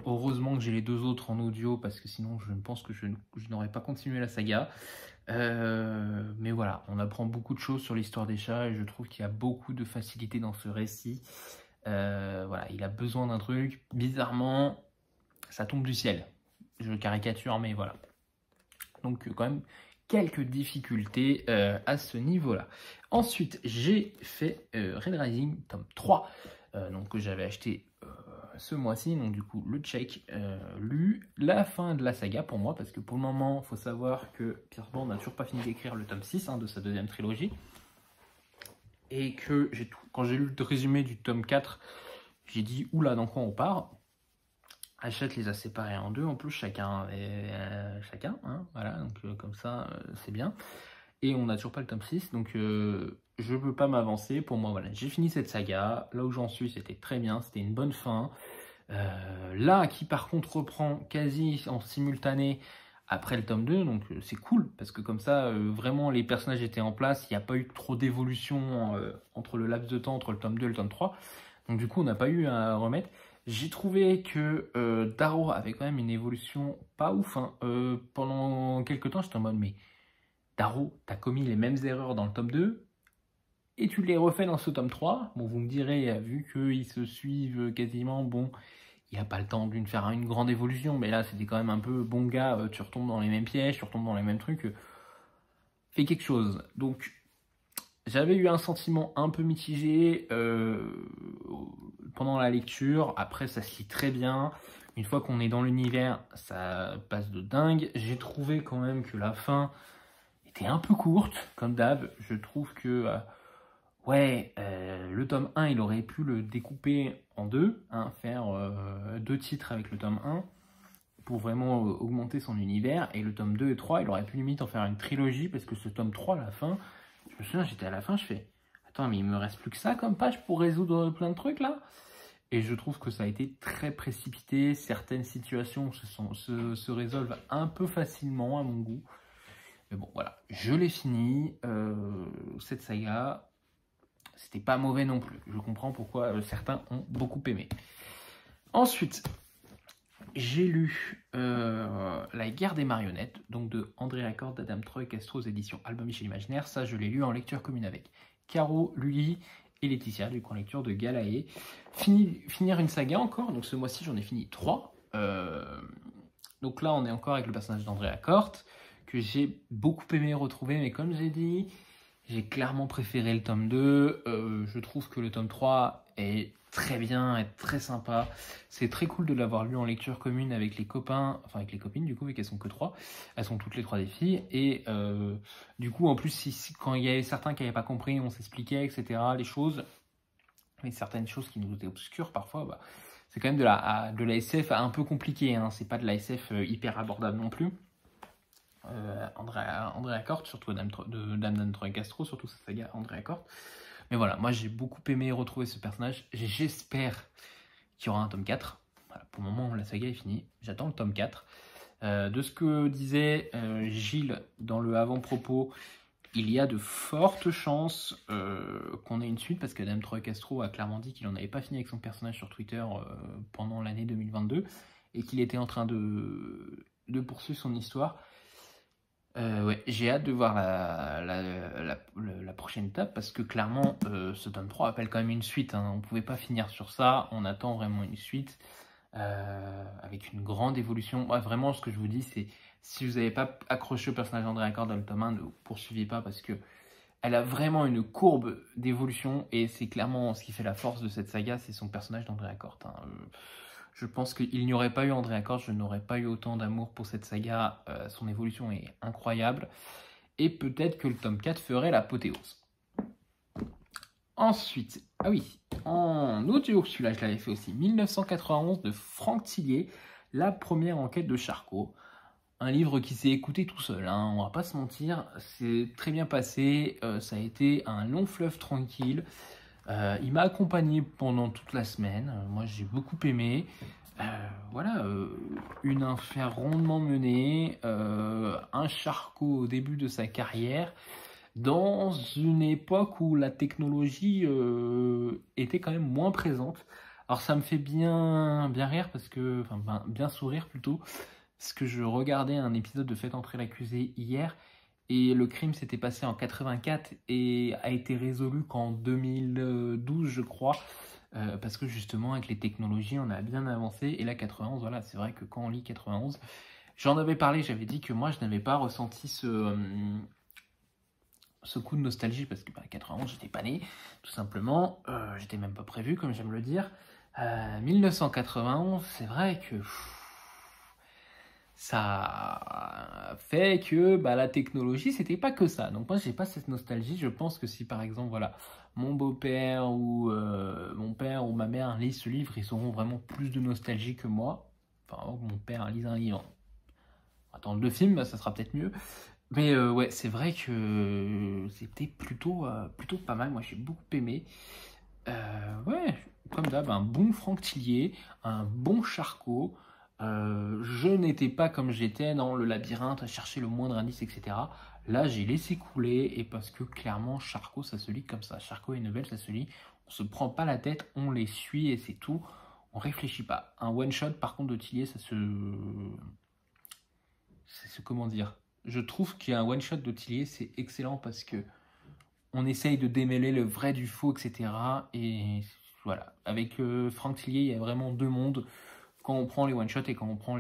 Heureusement que j'ai les 2 autres en audio, parce que sinon je pense que je n'aurais pas continué la saga. Mais voilà, on apprend beaucoup de choses sur l'histoire des chats et je trouve qu'il y a beaucoup de facilité dans ce récit. Voilà, il a besoin d'un truc, bizarrement, ça tombe du ciel. Je caricature, mais voilà. Donc quand même quelques difficultés à ce niveau-là. Ensuite, j'ai fait Red Rising tome 3, donc que j'avais acheté ce mois-ci, donc du coup le check, lu la fin de la saga pour moi, parce que pour le moment, il faut savoir que Pierre Bond n'a toujours pas fini d'écrire le tome 6 de sa 2e trilogie, et que quand j'ai lu le résumé du tome 4, j'ai dit oula, dans quoi on part. Hachette les a séparés en 2 en plus, chacun, hein, voilà, donc comme ça c'est bien. Et on n'a toujours pas le tome 6, donc je ne peux pas m'avancer. Pour moi, voilà, j'ai fini cette saga. Là où j'en suis, c'était très bien, c'était une bonne fin. Là, qui par contre reprend quasi en simultané après le tome 2, donc c'est cool, parce que comme ça, vraiment, les personnages étaient en place, il n'y a pas eu trop d'évolution entre le laps de temps, entre le tome 2 et le tome 3. Donc du coup, on n'a pas eu à remettre. J'ai trouvé que Darrow avait quand même une évolution pas ouf. Hein. Pendant quelques temps, j'étais en mode, mais Darrow, t'as commis les mêmes erreurs dans le tome 2 et tu les refais dans ce tome 3. Bon, vous me direz, vu qu'ils se suivent quasiment, bon, il n'a pas le temps d'une faire une grande évolution, mais là, c'était quand même un peu, bon gars, tu retombes dans les mêmes pièges, tu retombes dans les mêmes trucs, fais quelque chose. Donc, j'avais eu un sentiment un peu mitigé pendant la lecture. Après, ça se lit très bien. Une fois qu'on est dans l'univers, ça passe de dingue. J'ai trouvé quand même que la fin était un peu courte, comme d'hab. Je trouve que, ouais, le tome 1, il aurait pu le découper en 2, hein, faire 2 titres avec le tome 1 pour vraiment augmenter son univers. Et le tome 2 et 3, il aurait pu limite en faire une trilogie, parce que ce tome 3, à la fin, je me souviens, j'étais à la fin, je fais « Attends, mais il me reste plus que ça comme page pour résoudre plein de trucs, là ?» Et je trouve que ça a été très précipité. Certaines situations se résolvent un peu facilement, à mon goût. Mais bon, voilà, je l'ai fini. Cette saga, c'était pas mauvais non plus. Je comprends pourquoi certains ont beaucoup aimé. Ensuite, j'ai lu La guerre des marionnettes, donc de André Accord, d'Adam Troy, Castro aux éditions Album Michel Imaginaire. Ça, je l'ai lu en lecture commune avec Caro, Lully et Laetitia, du coup en lecture de Galae. Finir une saga encore, donc ce mois-ci j'en ai fini 3. Donc là, on est encore avec le personnage d'André Accord, que j'ai beaucoup aimé retrouver, mais comme j'ai dit, j'ai clairement préféré le tome 2. Je trouve que le tome 3 est très bien, est très sympa. C'est très cool de l'avoir lu en lecture commune avec les copains, enfin avec les copines du coup, vu qu'elles sont que 3. Elles sont toutes les 3 des filles. Et du coup, en plus, quand il y avait certains qui n'avaient pas compris, on s'expliquait, etc. Les choses, mais certaines choses qui nous étaient obscures parfois, bah, c'est quand même de la SF un peu compliquée. Hein. C'est pas de la SF hyper abordable non plus. André Accord, surtout de Dame Troy Castro, surtout sa saga André Accord. Mais voilà, moi j'ai beaucoup aimé retrouver ce personnage. J'espère qu'il y aura un tome 4. Voilà, pour le moment, la saga est finie. J'attends le tome 4. De ce que disait Gilles dans le avant-propos, il y a de fortes chances qu'on ait une suite, parce que Dame Troy Castro a clairement dit qu'il n'en avait pas fini avec son personnage sur Twitter pendant l'année 2022, et qu'il était en train de poursuivre son histoire. Ouais, j'ai hâte de voir la prochaine étape, parce que clairement, ce tome 3 appelle quand même une suite, hein. On ne pouvait pas finir sur ça, on attend vraiment une suite, avec une grande évolution. Ouais, vraiment, ce que je vous dis, c'est si vous n'avez pas accroché au personnage d'Andrea Accord dans le tome 1, ne poursuivez pas, parce que elle a vraiment une courbe d'évolution, et c'est clairement ce qui fait la force de cette saga, c'est son personnage d'Andrea Accord, hein. Je pense qu'il n'y aurait pas eu Andrea Accord, je n'aurais pas eu autant d'amour pour cette saga. Son évolution est incroyable. Et peut-être que le tome 4 ferait l'apothéose. Ensuite, ah oui, en audio, celui-là je l'avais fait aussi, 1991 de Franck Tillier, La première enquête de Charcot. Un livre qui s'est écouté tout seul, hein, on va pas se mentir, c'est très bien passé, ça a été un long fleuve tranquille. Il m'a accompagné pendant toute la semaine, moi j'ai beaucoup aimé. Voilà, une affaire rondement menée, un Charcot au début de sa carrière, dans une époque où la technologie était quand même moins présente. Alors ça me fait bien rire, parce que, enfin bien sourire plutôt, parce que je regardais un épisode de Faites entrer l'accusé hier, et le crime s'était passé en 84 et a été résolu qu'en 2012, je crois, parce que justement, avec les technologies, on a bien avancé. Et là, 91, voilà, c'est vrai que quand on lit 91, j'en avais parlé, j'avais dit que moi, je n'avais pas ressenti ce coup de nostalgie, parce que 91, j'étais pas né, tout simplement. J'étais même pas prévu, comme j'aime le dire. 1991, c'est vrai que... ça fait que la technologie, c'était pas que ça. Donc moi, j'ai pas cette nostalgie. Je pense que si par exemple, voilà, mon beau-père ou mon père ou ma mère lisent ce livre, ils auront vraiment plus de nostalgie que moi. Enfin, mon père lise un livre, attendre le film, ça sera peut-être mieux. Mais ouais, c'est vrai que c'était plutôt pas mal. Moi, j'ai beaucoup aimé. Ouais, comme d'hab, un bon Franck Tillier, un bon Charcot. Je n'étais pas comme j'étais dans le labyrinthe à chercher le moindre indice, etc. Là, j'ai laissé couler, et parce que clairement, Charcot, ça se lit comme ça. Charcot et Nebel, ça se lit. On se prend pas la tête, on les suit et c'est tout. On réfléchit pas. Un one-shot, par contre, de Tillier, comment dire. Je trouve qu'un one-shot de Tillier, c'est excellent, parce que on essaye de démêler le vrai du faux, etc. Et voilà. Avec Franck Tillier, il y a vraiment deux mondes. Quand on prend les one-shots et quand on prend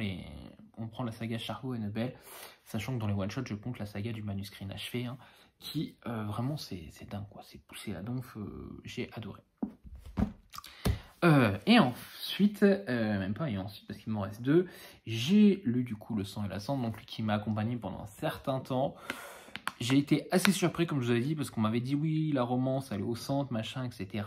la saga Charcot et Nebel, sachant que dans les one-shots, je compte la saga du manuscrit inachevé, hein, qui vraiment c'est dingue, quoi. C'est poussé la donf, j'ai adoré. Et ensuite, même pas, et ensuite, parce qu'il m'en reste deux, j'ai lu du coup Le sang et la cendre, donc lui qui m'a accompagné pendant un certain temps. J'ai été assez surpris, comme je vous avais dit, parce qu'on m'avait dit oui, la romance, elle est au centre, machin, etc.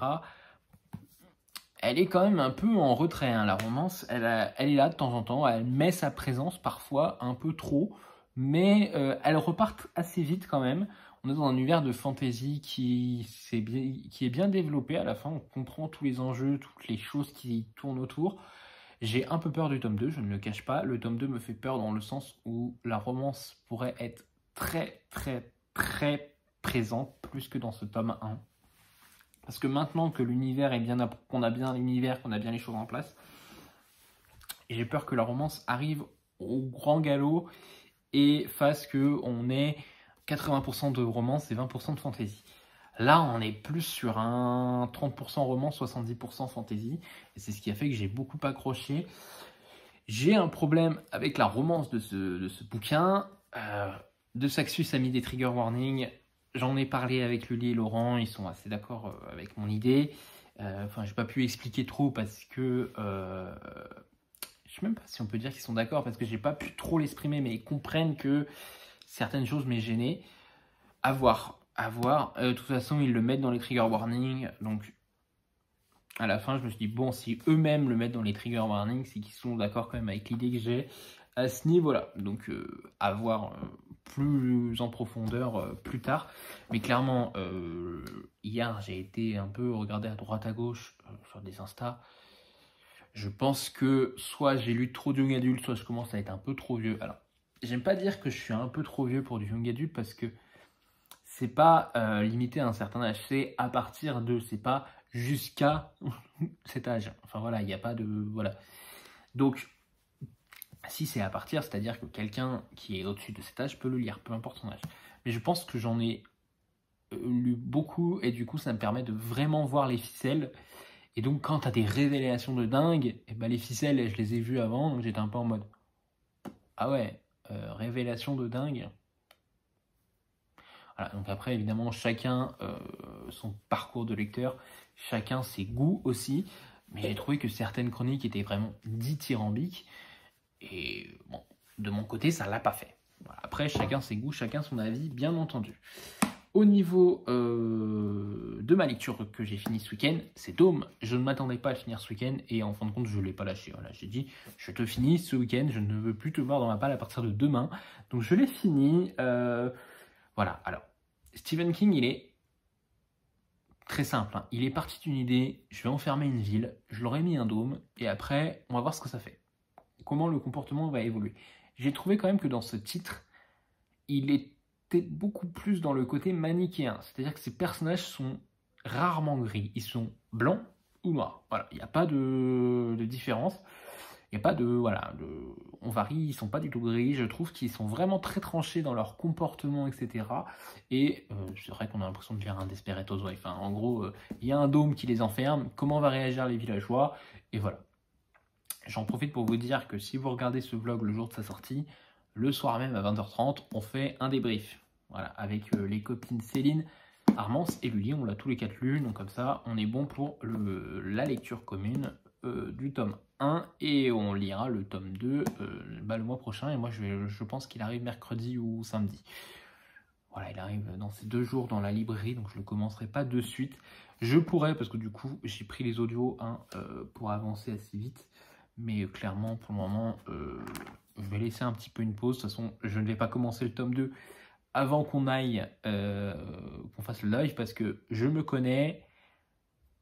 Elle est quand même un peu en retrait, hein, la romance. Elle est là de temps en temps, elle met sa présence parfois un peu trop, mais elle repart assez vite quand même. On est dans un univers de fantasy qui est bien développé. À la fin, on comprend tous les enjeux, toutes les choses qui tournent autour. J'ai un peu peur du tome 2, je ne le cache pas. Le tome 2 me fait peur dans le sens où la romance pourrait être très très très présente, plus que dans ce tome 1. Parce que maintenant que l'univers est bien, qu'on a bien l'univers, qu'on a bien les choses en place, j'ai peur que la romance arrive au grand galop et fasse que on ait 80% de romance et 20% de fantasy. Là, on est plus sur un 30% romance, 70% fantasy, et c'est ce qui a fait que j'ai beaucoup accroché. J'ai un problème avec la romance de ce bouquin. De Saxus a mis des trigger warnings. J'en ai parlé avec Lully et Laurent, ils sont assez d'accord avec mon idée. Enfin, j'ai pas pu expliquer trop parce que... je sais même pas si on peut dire qu'ils sont d'accord, parce que j'ai pas pu trop l'exprimer, mais ils comprennent que certaines choses m'aient gêné. À voir. De toute façon, ils le mettent dans les trigger warnings, donc... À la fin, je me suis dit, bon, si eux-mêmes le mettent dans les trigger warnings, c'est qu'ils sont d'accord quand même avec l'idée que j'ai à ce niveau-là. Donc, à voir plus en profondeur plus tard. Mais clairement, hier, j'ai été un peu regardé à droite à gauche sur des Insta. Je pense que soit j'ai lu trop de young adulte, soit je commence à être un peu trop vieux. Alors, j'aime pas dire que je suis un peu trop vieux pour du young adulte parce que c'est pas limité à un certain âge, c'est à partir de, c'est pas jusqu'à cet âge. Enfin voilà, il n'y a pas de... Voilà. Donc, si c'est à partir, c'est-à-dire que quelqu'un qui est au-dessus de cet âge peut le lire, peu importe son âge. Mais je pense que j'en ai lu beaucoup et du coup ça me permet de vraiment voir les ficelles. Et donc quand t'as des révélations de dingue, et ben les ficelles je les ai vues avant, donc j'étais un peu en mode ah ouais, révélation de dingue. Voilà, donc après évidemment chacun son parcours de lecteur, chacun ses goûts aussi, mais j'ai trouvé que certaines chroniques étaient vraiment dithyrambiques et bon, de mon côté ça l'a pas fait. Voilà, après chacun ses goûts, chacun son avis bien entendu. Au niveau de ma lecture que j'ai fini ce week-end, c'est Dôme. Je ne m'attendais pas à le finir ce week-end et en fin de compte, je ne l'ai pas lâché. Voilà, j'ai dit, je te finis ce week-end, je ne veux plus te voir dans ma palle à partir de demain. Donc je l'ai fini. Voilà, alors, Stephen King, il est très simple. Hein. Il est parti d'une idée, je vais enfermer une ville, je leur ai mis un dôme et après, on va voir ce que ça fait. Comment le comportement va évoluer. J'ai trouvé quand même que dans ce titre, il est beaucoup plus dans le côté manichéen. C'est-à-dire que ces personnages sont rarement gris. Ils sont blancs ou noirs. Voilà, il n'y a pas de différence. Il n'y a pas de... Voilà, on varie, ils ne sont pas du tout gris. Je trouve qu'ils sont vraiment très tranchés dans leur comportement, etc. Et c'est vrai qu'on a l'impression de lire un Desperate Housewives. Enfin, en gros, il y a un dôme qui les enferme. Comment va réagir les villageois? Et voilà. J'en profite pour vous dire que si vous regardez ce vlog le jour de sa sortie, le soir même à 20h30, on fait un débrief. Voilà, avec les copines Céline, Armance et Lully, on l'a tous les 4 lus, donc comme ça, on est bon pour la lecture commune du tome 1 et on lira le tome 2 le mois prochain. Et moi, je pense qu'il arrive mercredi ou samedi. Voilà, il arrive dans ces 2 jours dans la librairie, donc je ne le commencerai pas de suite. Je pourrais, parce que du coup, j'ai pris les audios pour avancer assez vite. Mais clairement, pour le moment, je vais laisser un petit peu une pause. De toute façon, je ne vais pas commencer le tome 2 avant qu'on aille, qu'on fasse le live, parce que je me connais,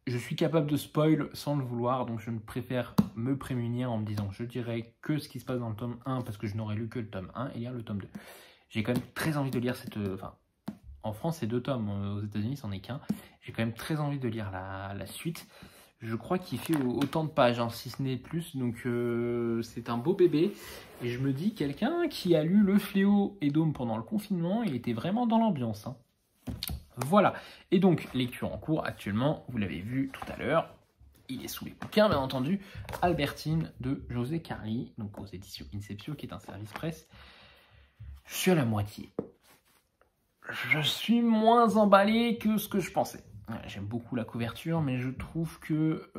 je suis capable de spoil sans le vouloir, donc je préfère me prémunir en me disant je dirais que ce qui se passe dans le tome 1, parce que je n'aurais lu que le tome 1, et lire le tome 2. J'ai quand même très envie de lire cette... Enfin, en France, c'est 2 tomes, aux États-Unis, c'en est qu'un. J'ai quand même très envie de lire la suite. Je crois qu'il fait autant de pages, hein, si ce n'est plus, donc c'est un beau bébé. Et je me dis, quelqu'un qui a lu Le Fléau et Dôme pendant le confinement, il était vraiment dans l'ambiance. Hein. Voilà, et donc, lecture en cours actuellement, vous l'avez vu tout à l'heure, il est sous les bouquins, bien entendu, Albertine de José Carly, donc aux éditions Inceptio, qui est un service presse. Je suis à la moitié. Je suis moins emballé que ce que je pensais. J'aime beaucoup la couverture, mais je trouve que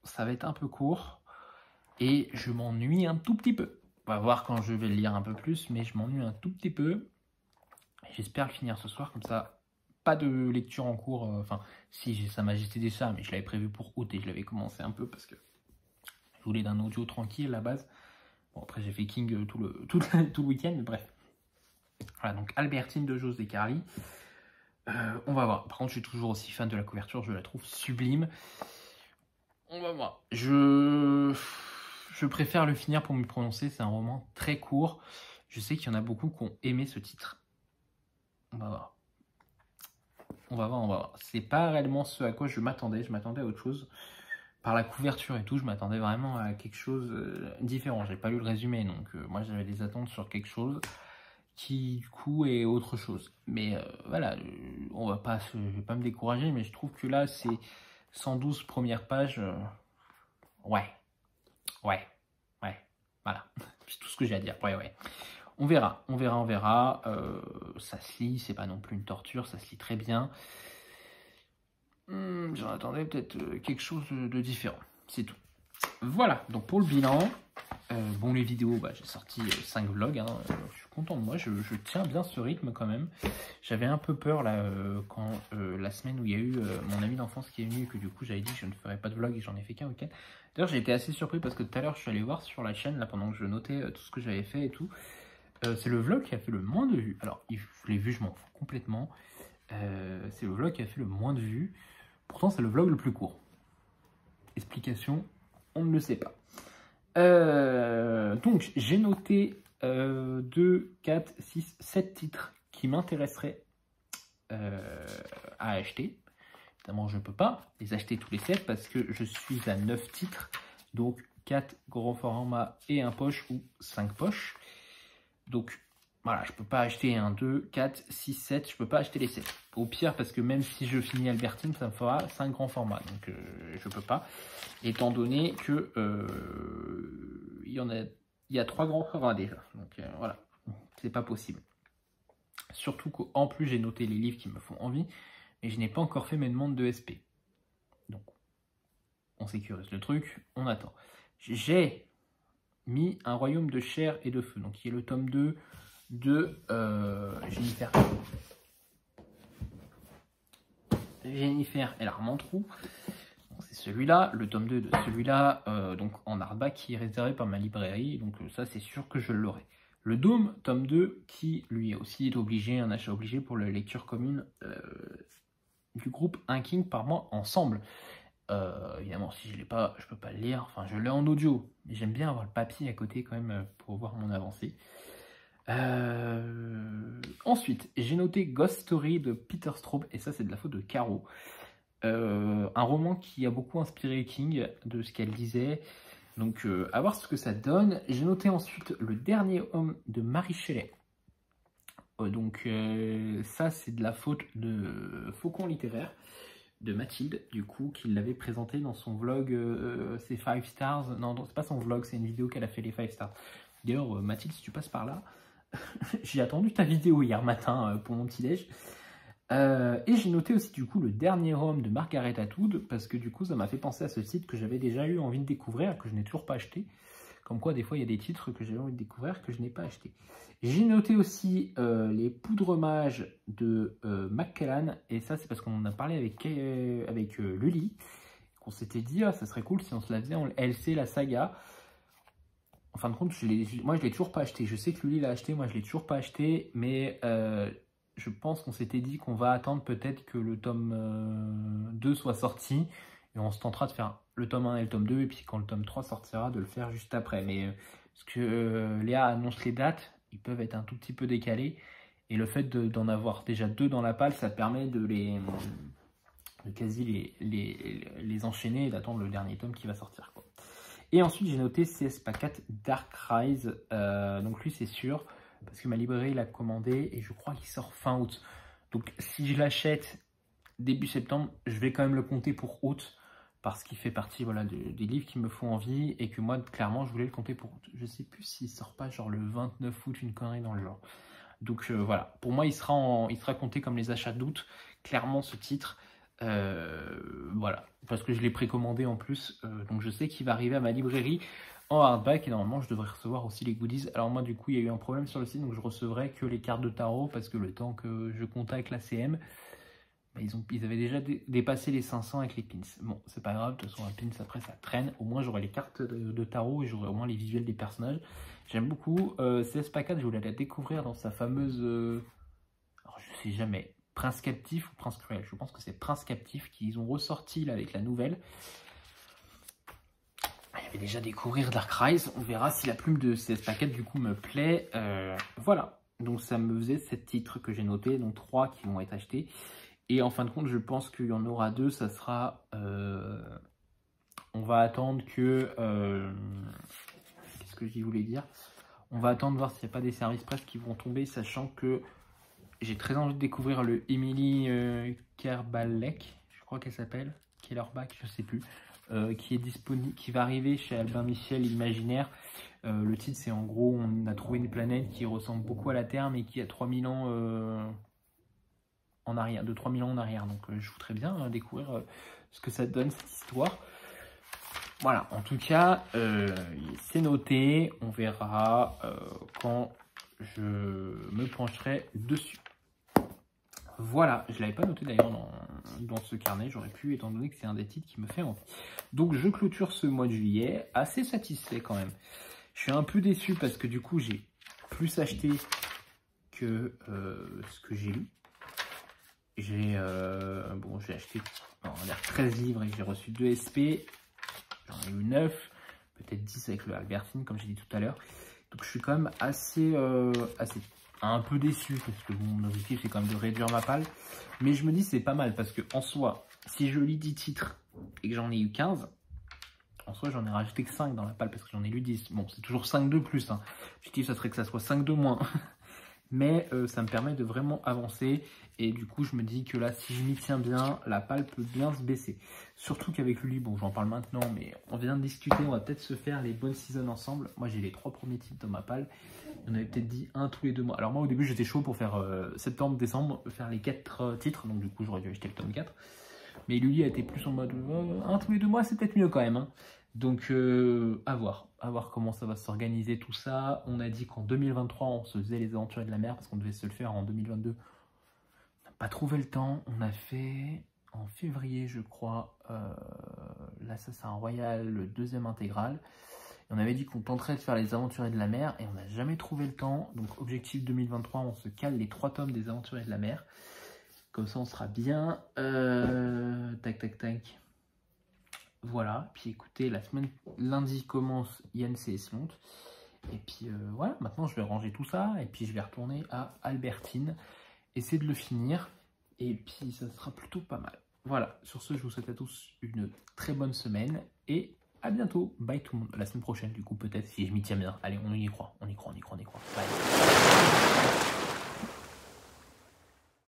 ça va être un peu court et je m'ennuie un tout petit peu. On va voir quand je vais le lire un peu plus, mais je m'ennuie un tout petit peu. J'espère le finir ce soir, comme ça, pas de lecture en cours. Enfin, si j'ai Sa Majesté des Chats, mais je l'avais prévu pour août et je l'avais commencé un peu parce que je voulais d'un audio tranquille à la base. Bon, après, j'ai fait King tout le week-end, mais bref. Voilà, donc Albertine de José Carly. On va voir. Par contre, je suis toujours aussi fan de la couverture, je la trouve sublime. On va voir. Je préfère le finir pour me prononcer, c'est un roman très court. Je sais qu'il y en a beaucoup qui ont aimé ce titre. On va voir. On va voir. C'est pas réellement ce à quoi je m'attendais à autre chose. Par la couverture et tout, je m'attendais vraiment à quelque chose différent. J'ai pas lu le résumé, donc moi j'avais des attentes sur quelque chose qui du coup est autre chose. Mais voilà, je vais pas me décourager, mais je trouve que là c'est 112 premières pages. Ouais, voilà, c'est tout ce que j'ai à dire. Ouais. On verra. Ça se lit, c'est pas non plus une torture, ça se lit très bien. J'en attendais peut-être quelque chose de différent, c'est tout. Voilà, donc pour le bilan, bon les vidéos, j'ai sorti 5 vlogs, hein, je suis content de moi, je tiens bien ce rythme quand même. J'avais un peu peur là quand la semaine où il y a eu mon ami d'enfance qui est venu et que du coup j'avais dit que je ne ferais pas de vlog et j'en ai fait qu'un week-end. D'ailleurs j'ai été assez surpris parce que tout à l'heure je suis allé voir sur la chaîne là pendant que je notais tout ce que j'avais fait et tout. C'est le vlog qui a fait le moins de vues. Alors je l'ai vu, je m'en fous complètement. C'est le vlog qui a fait le moins de vues. Pourtant c'est le vlog le plus court. Explication on ne le sait pas. Donc, j'ai noté 2, 4, 6, 7 titres qui m'intéresseraient à acheter. Évidemment, je ne peux pas les acheter tous les 7 parce que je suis à 9 titres. Donc, 4 gros formats et un poche ou 5 poches. Donc, voilà, je ne peux pas acheter 1, 2, 4, 6, 7. Je ne peux pas acheter les 7. Au pire, parce que même si je finis Albertine, ça me fera 5 grands formats. Donc, je ne peux pas. Étant donné que il y a 3 grands formats déjà. Donc, voilà, c'est pas possible. Surtout qu'en plus, j'ai noté les livres qui me font envie. Et je n'ai pas encore fait mes demandes de SP. Donc, on sécurise le truc, on attend. J'ai mis Un royaume de chair et de feu, donc qui est le tome 2 de Jennifer et l'Armentrou. C'est celui-là, le tome 2 de celui-là, donc en hardback qui est réservé par ma librairie. Donc ça, c'est sûr que je l'aurai. Le Dôme, tome 2, qui lui aussi est obligé, un achat obligé pour la lecture commune du groupe Un King par mois ensemble. Évidemment, si je l'ai pas, je peux pas le lire. Enfin, je l'ai en audio, mais j'aime bien avoir le papier à côté quand même pour voir mon avancée. Ensuite, j'ai noté Ghost Story de Peter Straub, et ça, c'est de la faute de Caro. Un roman qui a beaucoup inspiré King de ce qu'elle disait. Donc, à voir ce que ça donne. J'ai noté ensuite Le dernier homme de Mary Shelley. Donc, ça, c'est de la faute de Faucon littéraire, de Mathilde, du coup, qui l'avait présenté dans son vlog, c'est 5 stars. Non, c'est pas son vlog, c'est une vidéo qu'elle a fait les 5 stars. D'ailleurs, Mathilde, si tu passes par là, j'ai attendu ta vidéo hier matin pour mon petit-déj. Et j'ai noté aussi, du coup, Le dernier homme de Margaret Atwood, parce que, du coup, ça m'a fait penser à ce titre que j'avais déjà eu envie de découvrir, que je n'ai toujours pas acheté. Comme quoi, des fois, il y a des titres que j'avais envie de découvrir que je n'ai pas acheté. J'ai noté aussi Les Poudres Mages de Mackellan. Et ça, c'est parce qu'on en a parlé avec Lully. Qu'on s'était dit, ah, ça serait cool si on se la faisait en LC, la saga. En fin de compte, moi, je ne l'ai toujours pas acheté. Je sais que Lully l'a acheté, moi, je ne l'ai toujours pas acheté. Mais je pense qu'on s'était dit qu'on va attendre peut-être que le tome 2 soit sorti. Et on se tentera de faire le tome 1 et le tome 2. Et puis quand le tome 3 sortira, de le faire juste après. Mais parce que Léa annonce les dates, ils peuvent être un tout petit peu décalés. Et le fait d'en avoir déjà 2 dans la palle, ça permet de quasi les enchaîner et d'attendre le dernier tome qui va sortir, quoi. Et ensuite, j'ai noté CS Packet Dark Rise. Donc lui, c'est sûr, parce que ma librairie l'a commandé et je crois qu'il sort fin août. Donc si je l'achète début septembre, je vais quand même le compter pour août, parce qu'il fait partie, voilà, des livres qui me font envie et que moi, clairement, je voulais le compter pour août. Je sais plus s'il sort pas genre le 29 août, une connerie dans le genre. Donc voilà, pour moi, il sera compté comme les achats d'août, clairement, ce titre. Voilà, parce que je l'ai précommandé en plus, donc je sais qu'il va arriver à ma librairie en hardback et normalement je devrais recevoir aussi les goodies. Alors moi, du coup, il y a eu un problème sur le site, donc je recevrai que les cartes de tarot parce que le temps que je contacte la CM, bah, ils avaient déjà dépassé les 500 avec les pins. Bon, c'est pas grave, de toute façon, un pins après ça traîne. Au moins j'aurai les cartes de tarot et j'aurai au moins les visuels des personnages. J'aime beaucoup. CS Packet, je voulais la découvrir dans sa fameuse. Alors je sais jamais. Prince Captif ou Prince Cruel. Je pense que c'est Prince Captif qu'ils ont ressorti là avec la nouvelle. Il y avait déjà découvrir Dark Rise. On verra si la plume de CS Packet du coup me plaît. Voilà. Donc ça me faisait 7 titres que j'ai notés, donc 3 qui vont être achetés. Et en fin de compte, je pense qu'il y en aura 2. Ça sera... on va attendre que... Qu'est-ce que j'y voulais dire? On va attendre voir s'il n'y a pas des services presse qui vont tomber, sachant que j'ai très envie de découvrir le Emily Kerbalek, je crois qu'elle s'appelle, Kellerbach, je sais plus, qui est disponible, qui va arriver chez Albin Michel Imaginaire. Le titre, c'est en gros, on a trouvé une planète qui ressemble beaucoup à la Terre, mais qui a 3000 ans en arrière, de 3000 ans en arrière. Donc, je voudrais bien découvrir ce que ça donne, cette histoire. Voilà, en tout cas, c'est noté. On verra quand je me pencherai dessus. Voilà, je ne l'avais pas noté d'ailleurs dans ce carnet, j'aurais pu, étant donné que c'est un des titres qui me fait envie. Donc je clôture ce mois de juillet, assez satisfait quand même. Je suis un peu déçu parce que du coup j'ai plus acheté que ce que j'ai lu. J'ai acheté 13 livres et j'ai reçu 2 SP. j'en ai eu 9, peut-être 10 avec le Albertine, comme j'ai dit tout à l'heure. Donc je suis quand même assez un peu déçu, parce que mon objectif c'est quand même de réduire ma palle. Mais je me dis c'est pas mal, parce que en soi, si je lis 10 titres et que j'en ai eu 15, en soi j'en ai rajouté que 5 dans la palle, parce que j'en ai lu 10. Bon, c'est toujours 5 de plus, hein. L'objectif ça serait que ça soit 5 de moins. Mais ça me permet de vraiment avancer. Et du coup, je me dis que là, si je m'y tiens bien, la palle peut bien se baisser. Surtout qu'avec Luli, bon, j'en parle maintenant, mais on vient de discuter, on va peut-être se faire les bonnes seasons ensemble. Moi, j'ai les 3 premiers titres dans ma palle. On avait peut-être dit un tous les 2 mois. Alors moi, au début, j'étais chaud pour faire septembre, décembre, faire les 4 titres. Donc du coup, j'aurais dû acheter le tome 4. Mais Luli a été plus en mode un tous les 2 mois, c'est peut-être mieux quand même, hein. Donc à voir comment ça va s'organiser tout ça. On a dit qu'en 2023 on se faisait les aventuriers de la mer parce qu'on devait se le faire en 2022. On n'a pas trouvé le temps. On a fait en février je crois l'Assassin Royal, le 2e intégral. Et on avait dit qu'on tenterait de faire les aventuriers de la mer et on n'a jamais trouvé le temps. Donc objectif 2023, on se cale les 3 tomes des aventuriers de la mer. Comme ça on sera bien. Tac tac tac. Voilà, puis écoutez, la semaine lundi commence INC et Slont. Et puis voilà, maintenant je vais ranger tout ça et puis je vais retourner à Albertine, essayer de le finir et puis ça sera plutôt pas mal. Voilà, sur ce, je vous souhaite à tous une très bonne semaine et à bientôt. Bye tout le monde, la semaine prochaine du coup peut-être si je m'y tiens bien. Allez, on y croit, on y croit, on y croit, on y croit. Bye.